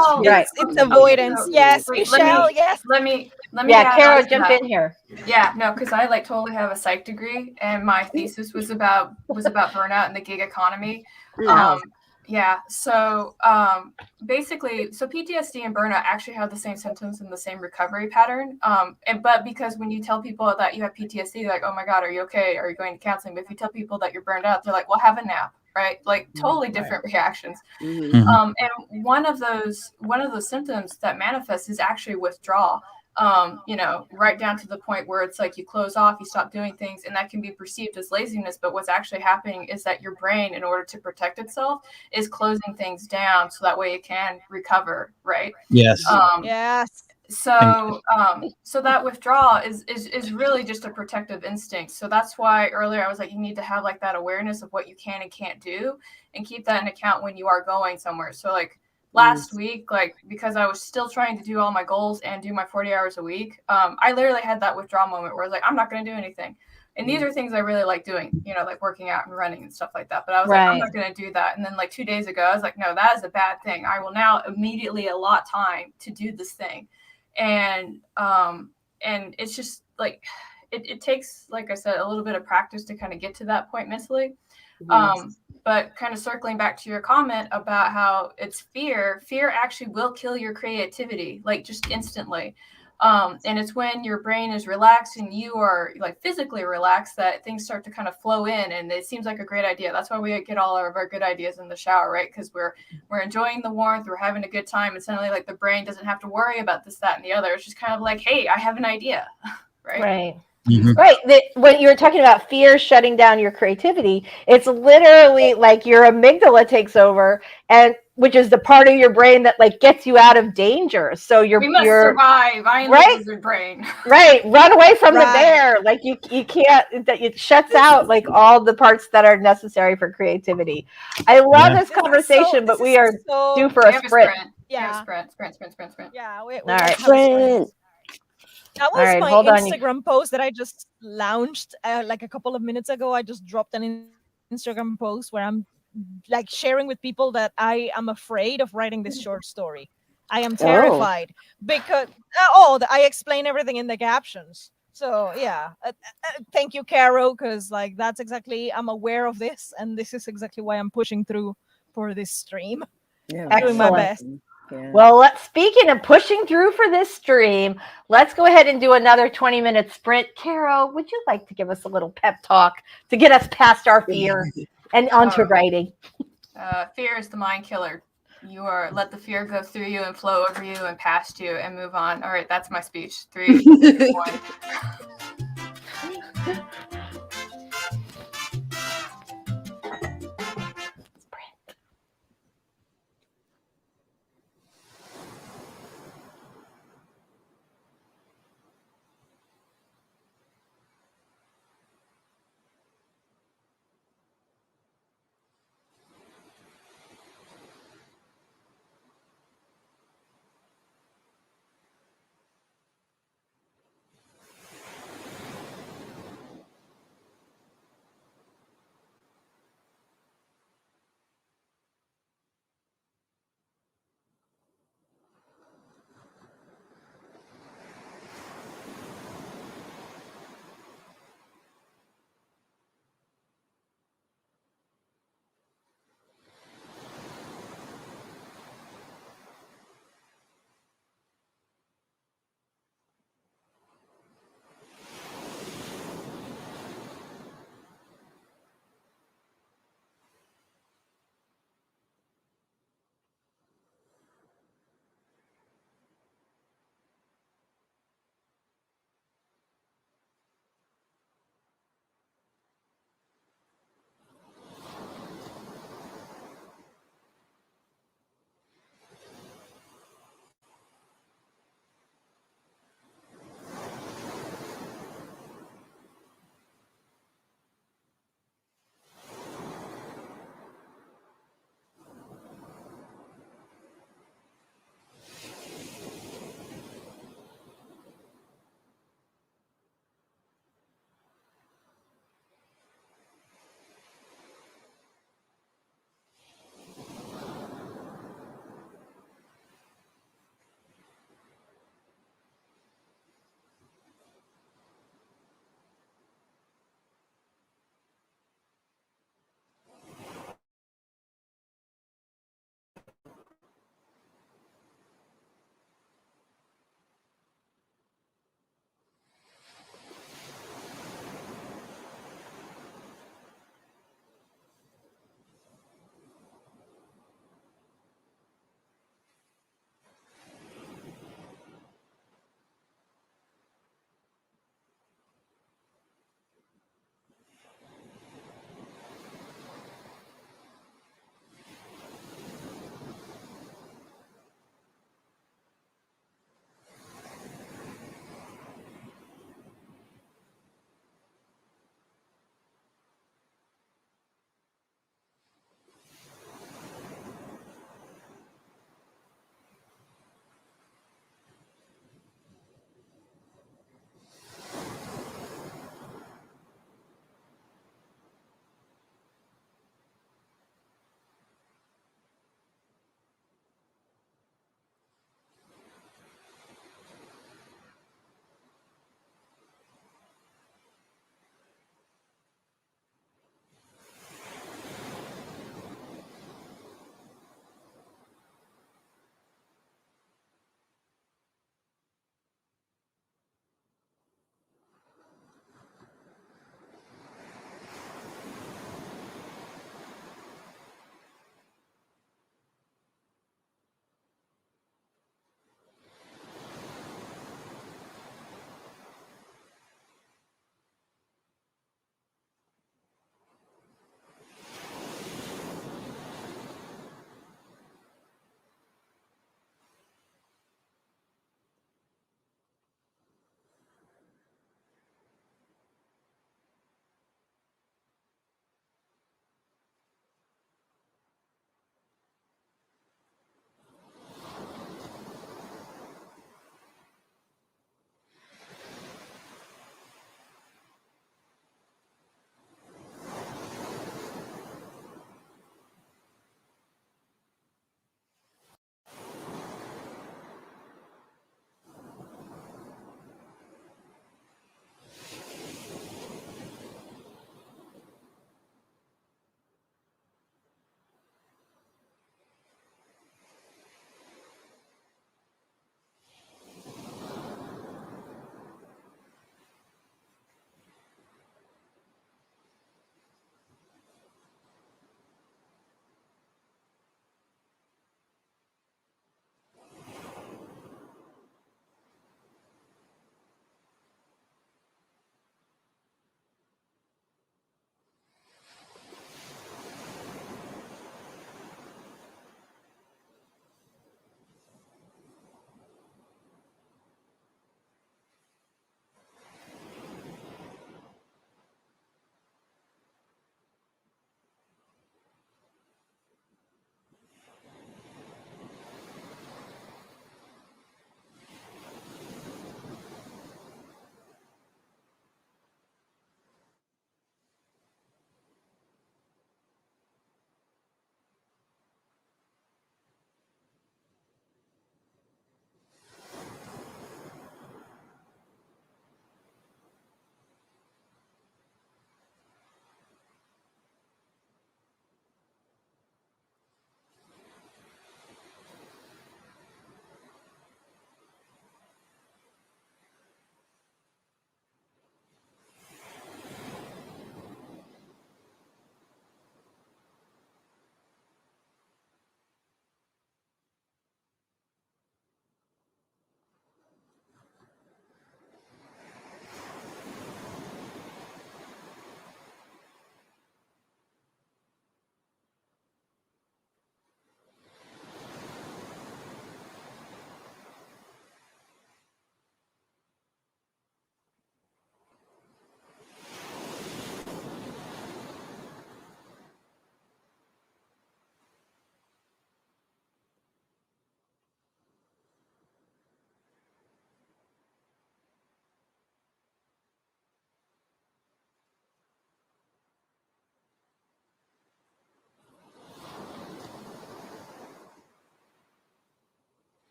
It's avoidance. Yes, Michelle, yes.
Let me
yeah, Kara, jump in here.
Yeah, no, because I like totally have a psych degree and my thesis was about burnout and the gig economy. Yeah, so basically, so PTSD and burnout actually have the same symptoms and the same recovery pattern. But because when you tell people that you have PTSD, they're like, oh my God, are you okay? Are you going to counseling? But if you tell people that you're burned out, they're like, well, have a nap, right? Like totally different reactions. And one of those symptoms that manifests is actually withdrawal. You know, right down to the point where it's like you close off, you stop doing things, and that can be perceived as laziness. But what's actually happening is that your brain, in order to protect itself, is closing things down so that way it can recover, right?
Yes.
Yes.
So that withdrawal is really just a protective instinct. So that's why earlier I was like, you need to have like that awareness of what you can and can't do and keep that in account when you are going somewhere. So like last week, like because I was still trying to do all my goals and do my 40 hours a week, I literally had that withdrawal moment where I was like, I'm not going to do anything. And these are things I really like doing, you know, like working out and running and stuff like that. But I was like, I'm not going to do that. And then like 2 days ago, I was like, no, that is a bad thing. I will now immediately allot time to do this thing. And it's just like, it takes, like I said, a little bit of practice to kind of get to that point mentally. But kind of circling back to your comment about how it's fear actually will kill your creativity, like just instantly. And it's when your brain is relaxed and you are like physically relaxed that things start to kind of flow in, and it seems like a great idea. That's why we get all of our good ideas in the shower, right? Because we're enjoying the warmth, we're having a good time, and suddenly like the brain doesn't have to worry about this, that, and the other. It's just kind of like, hey, I have an idea, right?
Right. When you were talking about fear shutting down your creativity, it's literally like your amygdala takes over, and which is the part of your brain that like gets you out of danger. So we
must survive. I am the lizard brain.
Right. Run away from the bear. Like you can't. That it shuts out like all the parts that are necessary for creativity. I love this conversation, but we are due for a sprint.
Yeah.
Sprint.
Yeah.
All right.
Sprint. That was my
on.
Instagram post that I just launched like a couple of minutes ago. I just dropped an Instagram post where I'm like sharing with people that I am afraid of writing this short story. I am terrified because I explain everything in the captions. So yeah, thank you, Caro, because like that's exactly, I'm aware of this, and this is exactly why I'm pushing through for this stream.
Yeah,
doing my best.
Yeah. Well, speaking of pushing through for this stream, let's go ahead and do another 20-minute sprint. Caro, would you like to give us a little pep talk to get us past our fear and onto writing?
Fear is the mind killer. Let the fear go through you and flow over you and past you and move on. All right, that's my speech. 3, 2, 1.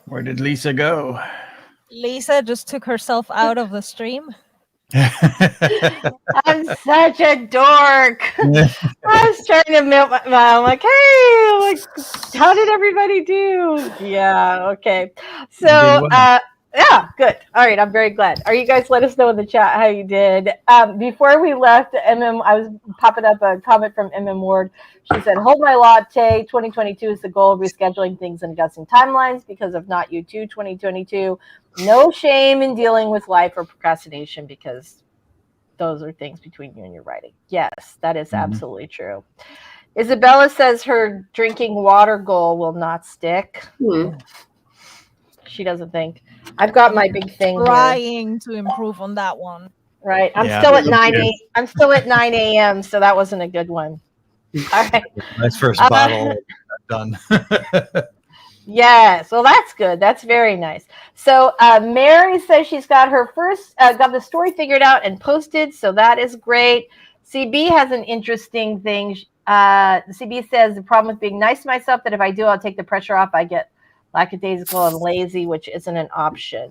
Where did Lisa go?
Lisa just took herself out of the stream.
I'm such a dork. I was trying to mute I'm like, hey, like, how did everybody do? Yeah, okay. So, yeah, good. All right, I'm very glad. Are you guys, let us know in the chat how you did. Before we left, I was popping up a comment from MM Ward. She said, hold my latte. 2022 is the goal of rescheduling things and adjusting timelines because of not you too 2022. No shame in dealing with life or procrastination because those are things between you and your writing. Yes, that is absolutely true. Isabella says her drinking water goal will not stick. She doesn't think. I've got my big thing here.
Trying to improve on that one.
Right. I'm still at 9 a.m., so that wasn't a good one. All right.
Nice first bottle. Done.
Yes, well, that's good. That's very nice. So Mary says she's got her got the story figured out and posted, so that is great. CB has an interesting thing. CB says the problem with being nice to myself, that if I do, I'll take the pressure off. I get lackadaisical and lazy, which isn't an option.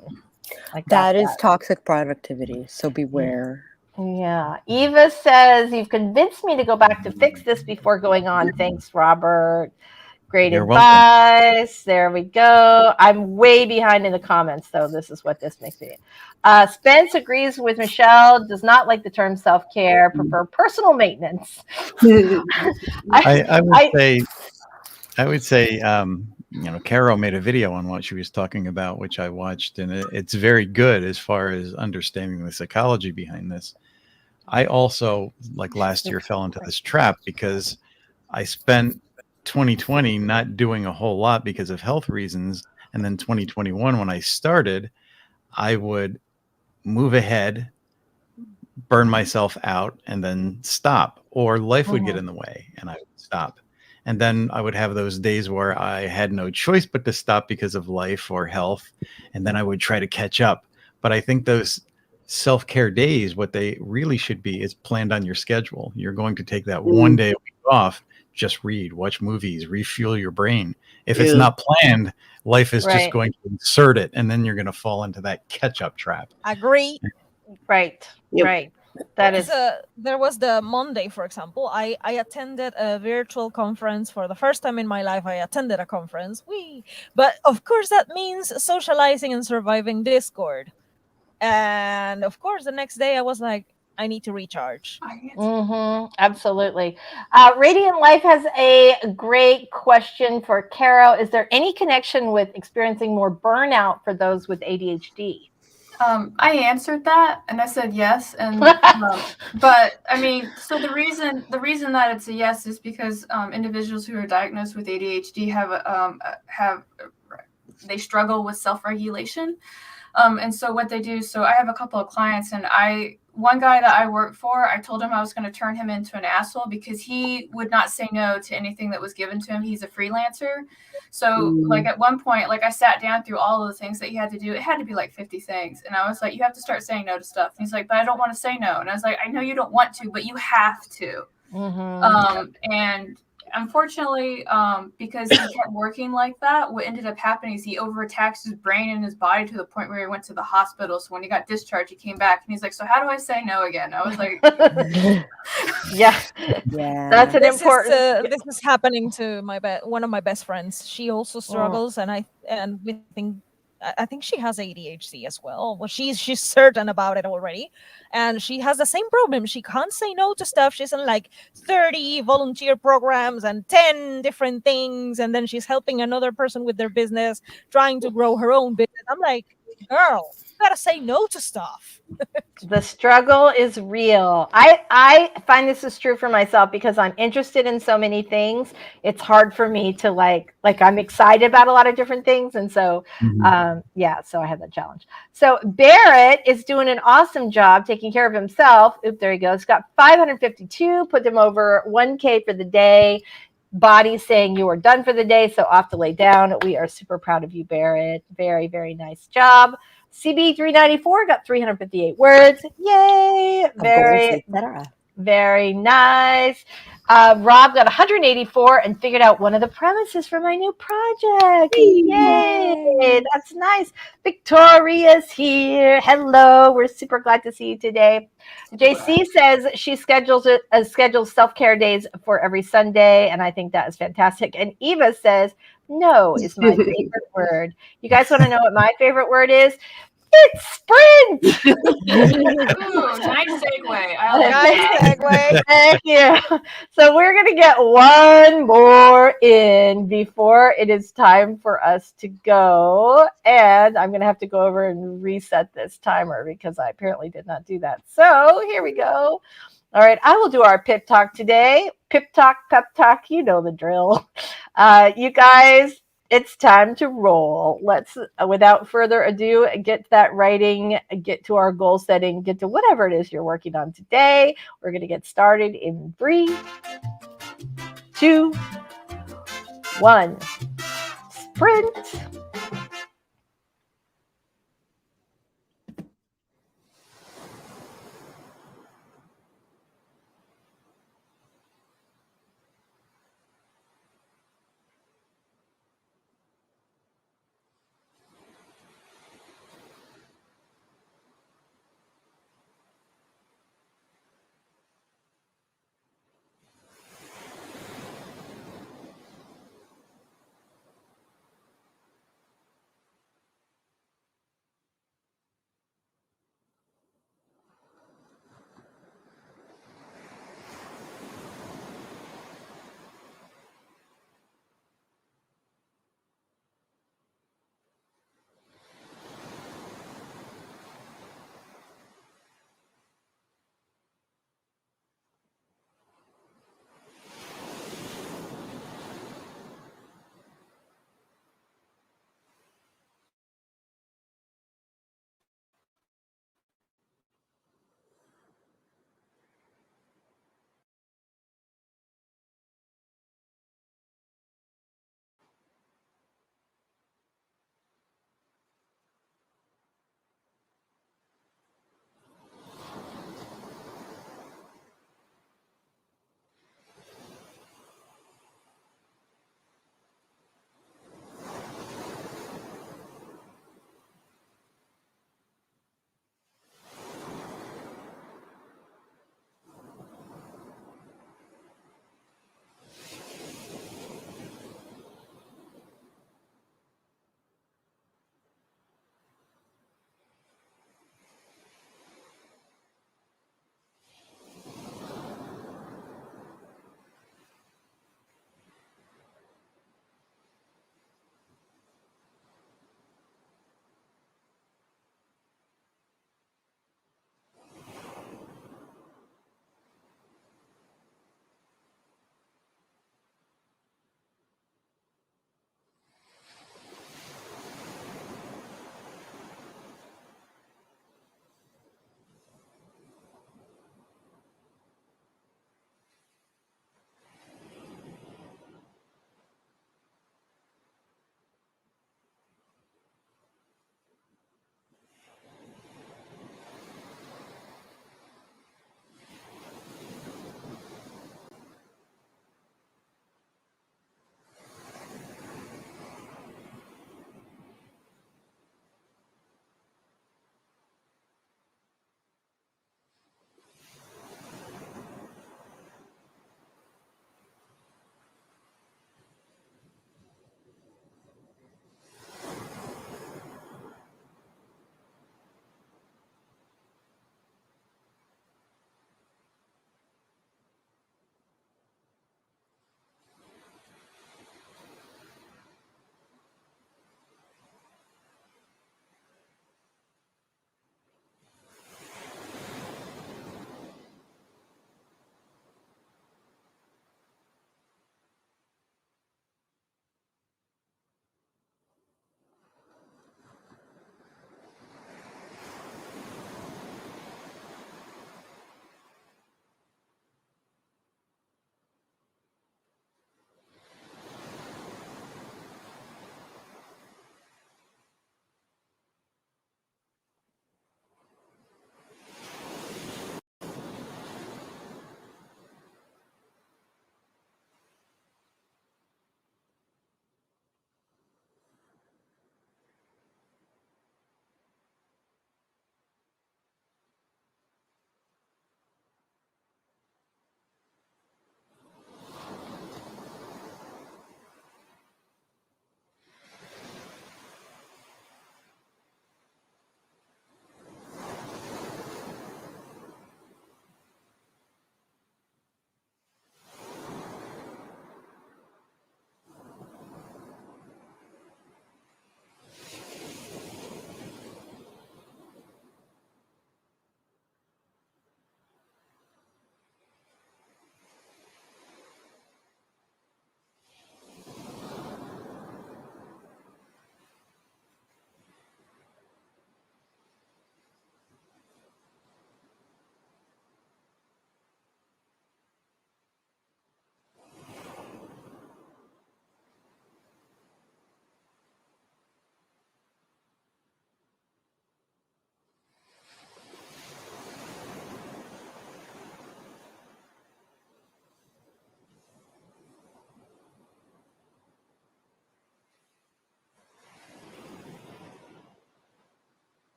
That is toxic productivity, so beware.
Yeah. Eva says, you've convinced me to go back to fix this before going on. Thanks, Robert. Great advice. There we go. I'm way behind in the comments, though. This is what this makes me. Spence agrees with Michelle, does not like the term self-care, prefer personal maintenance.
I would say, Caro made a video on what she was talking about, which I watched, and it's very good as far as understanding the psychology behind this. I also, like last year, fell into this trap because I spent 2020 not doing a whole lot because of health reasons, and then 2021 when I started, I would move ahead, burn myself out, and then stop, or life would get in the way and I would stop, and then I would have those days where I had no choice but to stop because of life or health, and then I would try to catch up. But I think those self-care days, what they really should be is planned on your schedule. You're going to take that one day a week off, just read, watch movies, refuel your brain. If it's not planned, life is just going to insert it, and then you're going to fall into that catch-up trap.
Agree.
Right. That is.
There was the Monday, for example. I attended a virtual conference for the first time in my life. I attended a conference. But of course, that means socializing and surviving Discord. And of course, the next day I was like, I need to recharge.
Absolutely. Radiant Life has a great question for Caro. Is there any connection with experiencing more burnout for those with ADHD?
I answered that and I said yes. And but I mean, so the reason that it's a yes is because individuals who are diagnosed with ADHD they struggle with self-regulation. And so what they do, so I have a couple of clients, and one guy that I work for, I told him I was going to turn him into an asshole because he would not say no to anything that was given to him. He's a freelancer. So like at one point, like I sat down through all of the things that he had to do. It had to be like 50 things. And I was like, you have to start saying no to stuff. And he's like, but I don't want to say no. And I was like, I know you don't want to, but you have to. And unfortunately, because he kept working like that, what ended up happening is he overtaxed his brain and his body to the point where he went to the hospital. So when he got discharged, he came back and he's like, so how do I say no again? I was like,
yeah, that's an important.
This is happening to one of my best friends. She also struggles, and I think she has ADHD as well. Well, she's certain about it already. And she has the same problem. She can't say no to stuff. She's in like 30 volunteer programs and 10 different things. And then she's helping another person with their business, trying to grow her own business. I'm like, girl, you gotta say no to stuff.
The struggle is real. I find this is true for myself because I'm interested in so many things. It's hard for me to like I'm excited about a lot of different things. And so, so I had that challenge. So Barrett is doing an awesome job taking care of himself. Oop, there he goes. He's got 552, put him over 1K for the day. Body saying you are done for the day, so off to lay down. We are super proud of you, Barrett. Very, very nice job. CB394 got 358 words. Yay! Very nice. Rob got 184 and figured out one of the premises for my new project. Yay! That's nice. Victoria's here. Hello. We're super glad to see you today. JC says she schedules self-care days for every Sunday, and I think that is fantastic. And Eva says, no is my favorite word. You guys want to know what my favorite word is? It's sprint.
Ooh, nice segue. I like
Nice segue.
Thank you. So we're going to get one more in before it is time for us to go. And I'm going to have to go over and reset this timer because I apparently did not do that. So here we go. All right, I will do our pip talk today. Pip talk, pep talk, you know the drill. You guys, it's time to roll. Let's, without further ado, get that writing, get to our goal setting, get to whatever it is you're working on today. We're going to get started in 3, 2, 1. Sprint.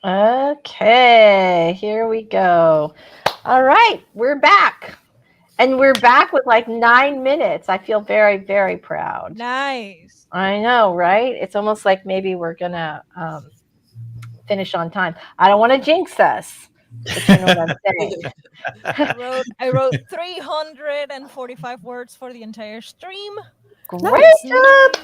Okay, here we go. All right, we're back. And we're back with like 9 minutes. I feel very, very proud.
Nice.
I know, right? It's almost like maybe we're going to finish on time. I don't want to jinx us, but you know what I'm saying.
I wrote 345 words for the entire stream.
Great job.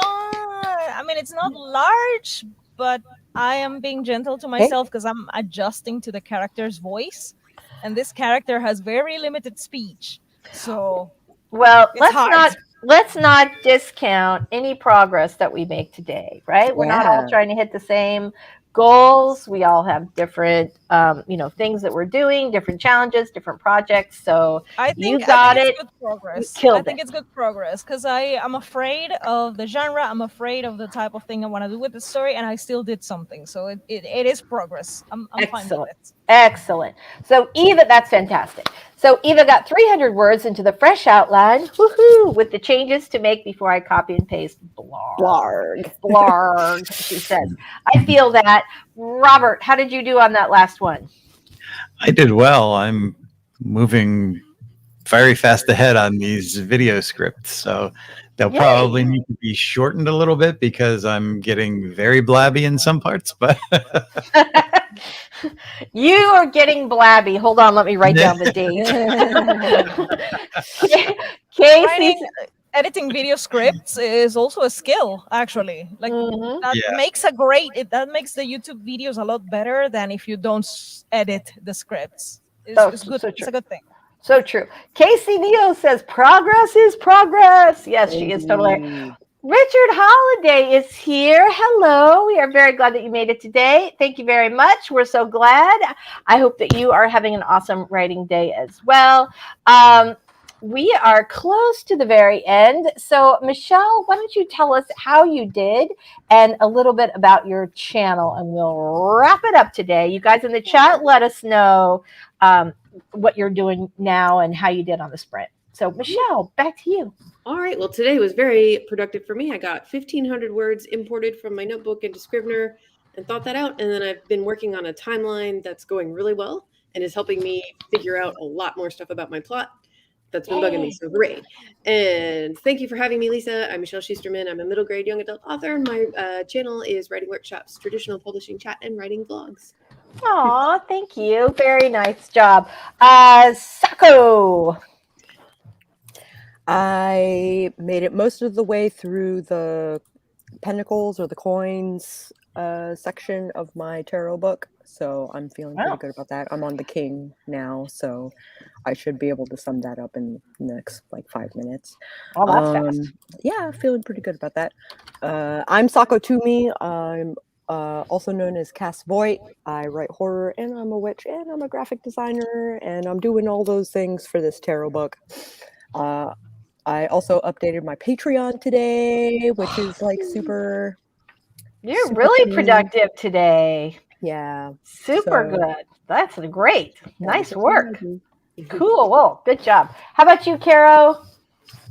I mean, it's not large, but I am being gentle to myself because I'm adjusting to the character's voice. And this character has very limited speech. So,
well,
it's
let's not discount any progress that we make today, right? We're not all trying to hit the same goals. We all have different, things that we're doing, different challenges, different projects. So
I think
you got it.
Good progress.
I
think it's good progress because I'm afraid of the genre. I'm afraid of the type of thing I want to do with the story, and I still did something. So it is progress. I'm fine with it.
Excellent. So Eva, that's fantastic. So Eva got 300 words into the fresh outline, woohoo, with the changes to make before I copy and paste. Blarg, she says. I feel that. Robert, how did you do on that last one?
I did well. I'm moving very fast ahead on these video scripts, so they'll probably need to be shortened a little bit because I'm getting very blabby in some parts, but
you are getting blabby. Hold on, let me write down the date. Casey,
editing video scripts is also a skill, actually. Like that makes that makes the YouTube videos a lot better than if you don't edit the scripts. It's good. It's a good thing.
So true. Casey Neo says progress is progress. Yes, she is totally. Richard Holiday is here. Hello. We are very glad that you made it today. Thank you very much. We're so glad. I hope that you are having an awesome writing day as well. We are close to the very end. So, Michelle, why don't you tell us how you did and a little bit about your channel, and we'll wrap it up today. You guys in the chat, let us know what you're doing now and how you did on the sprint. So, Michelle, back to you.
All right. Well, today was very productive for me. I got 1,500 words imported from my notebook into Scrivener and thought that out. And then I've been working on a timeline that's going really well and is helping me figure out a lot more stuff about my plot. That's been bugging me. So great. And thank you for having me, Lisa. I'm Michelle Schusterman. I'm a middle grade young adult author. My channel is Writing Workshops, Traditional Publishing Chat, and Writing Vlogs.
Aw, thank you. Very nice job. Sako.
I made it most of the way through the pentacles or the coins section of my tarot book. So I'm feeling pretty good about that. I'm on the king now, so I should be able to sum that up in the next 5 minutes.
Oh, that's fast.
Yeah, feeling pretty good about that. I'm Sako Toomey. I'm also known as Cass Voight. I write horror, and I'm a witch, and I'm a graphic designer, and I'm doing all those things for this tarot book. I also updated my Patreon today, which is super.
You're really productive today.
Yeah.
Super good. That's great. Nice work. Cool. Whoa, good job. How about you, Caro?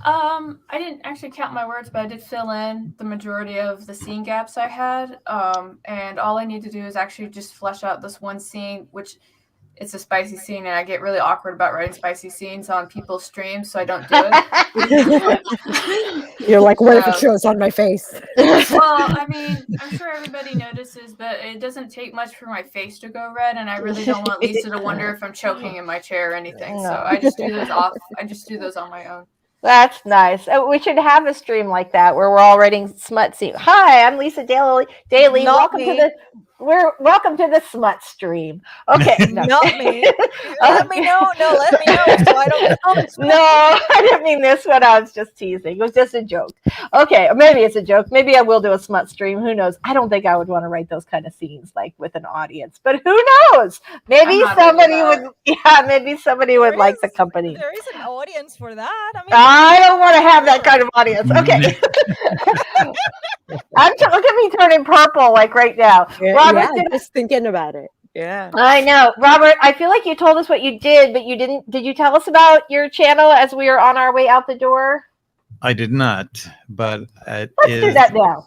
I didn't actually count my words, but I did fill in the majority of the scene gaps I had. And all I need to do is actually just flesh out this one scene, which it's a spicy scene, and I get really awkward about writing spicy scenes on people's streams, so I don't do it.
You're like, what if it shows on my face?
Well, I mean, I'm sure everybody notices, but it doesn't take much for my face to go red, and I really don't want Lisa to wonder if I'm choking in my chair or anything. So I just do those off. I just do those on my own.
That's nice. We should have a stream like that where we're all writing smut scene. Hi, I'm Lisa Daly. Welcome to the smut stream. Okay, no.
Not me. Let me know. No, let me know. So I don't.
No, I didn't mean this one. I was just teasing. It was just a joke. Okay, or maybe it's a joke. Maybe I will do a smut stream. Who knows? I don't think I would want to write those kind of scenes with an audience, but who knows? Maybe somebody would. Yeah, maybe somebody would like the company.
There is an audience for that.
I don't want to have that kind of audience. Okay. Look at me turning purple right now. Robert,
just thinking about it. Yeah.
I know. Robert, I feel like you told us what you did, but you didn't. Did you tell us about your channel as we are on our way out the door?
I did not, but it
Let's do
is.
that now.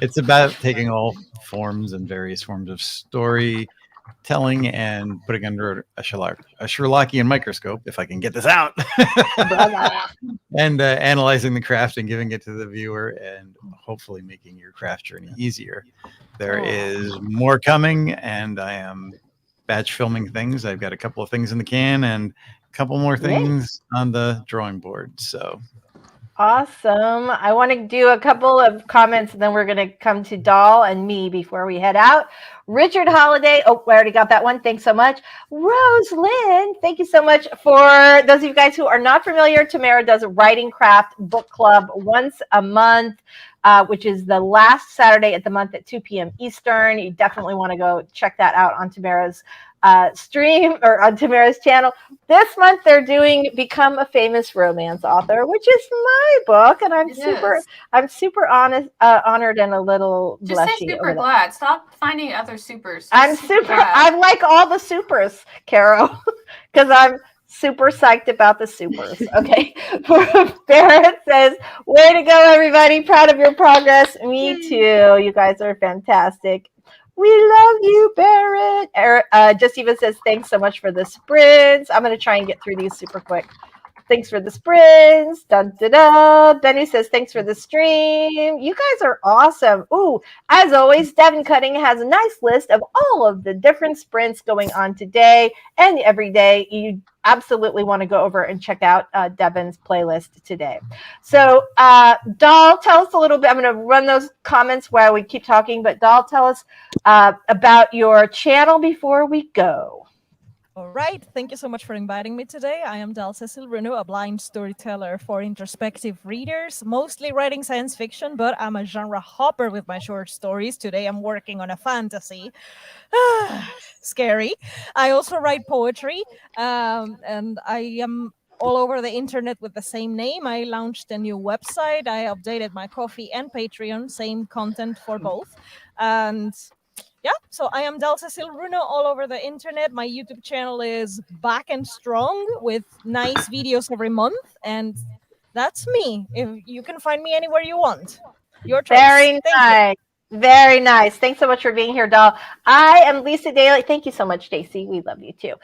It's about taking all forms and various forms of storytelling and putting under a Sherlockian microscope, if I can get this out, and analyzing the craft and giving it to the viewer, and hopefully making your craft journey easier. There is more coming, and I am batch filming things. I've got a couple of things in the can and a couple more things on the drawing board. So
awesome. I want to do a couple of comments, and then we're going to come to Doll and me before we head out. Richard Holiday. Oh, I already got that one. Thanks so much. Rose Lynn, thank you so much. For those of you guys who are not familiar, Tamara does a writing craft book club once a month, which is the last Saturday at the month at 2 p.m. Eastern. You definitely want to go check that out on Tamara's stream or on Tamara's channel. This month they're doing Become a Famous Romance Author, which is my book, and I'm super honored and a little
just say
blushy.
super glad. Stop finding other supers.
I'm super. I like all the supers, Caro, because I'm super psyched about the supers. Okay. Barrett says, way to go, everybody. Proud of your progress. Me too. You guys are fantastic. We love you, Barrett. Just even says, thanks so much for the sprints. I'm going to try and get through these super quick. Thanks for the sprints. Dun, da, da. Benny says, thanks for the stream. You guys are awesome. Ooh, as always, Devin Cutting has a nice list of all of the different sprints going on today and every day. You absolutely want to go over and check out Devin's playlist today. So, Doll, tell us a little bit. I'm going to run those comments while we keep talking, but Doll, tell us about your channel before we go.
All right. Thank you so much for inviting me today. I am Cecil Runo, a blind storyteller for introspective readers, mostly writing science fiction, but I'm a genre hopper with my short stories. Today I'm working on a fantasy. Scary. I also write poetry, and I am all over the internet with the same name. I launched a new website. I updated my Ko-fi and Patreon, same content for both. And yeah, so I am Cecil Runo all over the internet. My YouTube channel is back and strong with nice videos every month. And that's me. If you can find me anywhere you want. Your choice.
Very nice. Very nice. Thanks so much for being here, Doll. I am Lisa Daly. Thank you so much, Stacy. We love you too.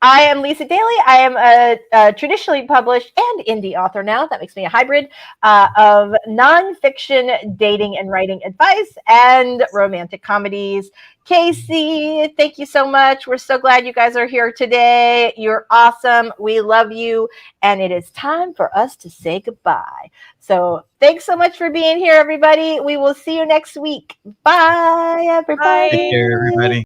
I am Lisa Daly. I am a traditionally published and indie author now. That makes me a hybrid of nonfiction dating and writing advice and romantic comedies. Casey, thank you so much. We're so glad you guys are here today. You're awesome. We love you. And it is time for us to say goodbye. So thanks so much for being here, everybody. We will see you next week. Bye, everybody.
Take care, everybody.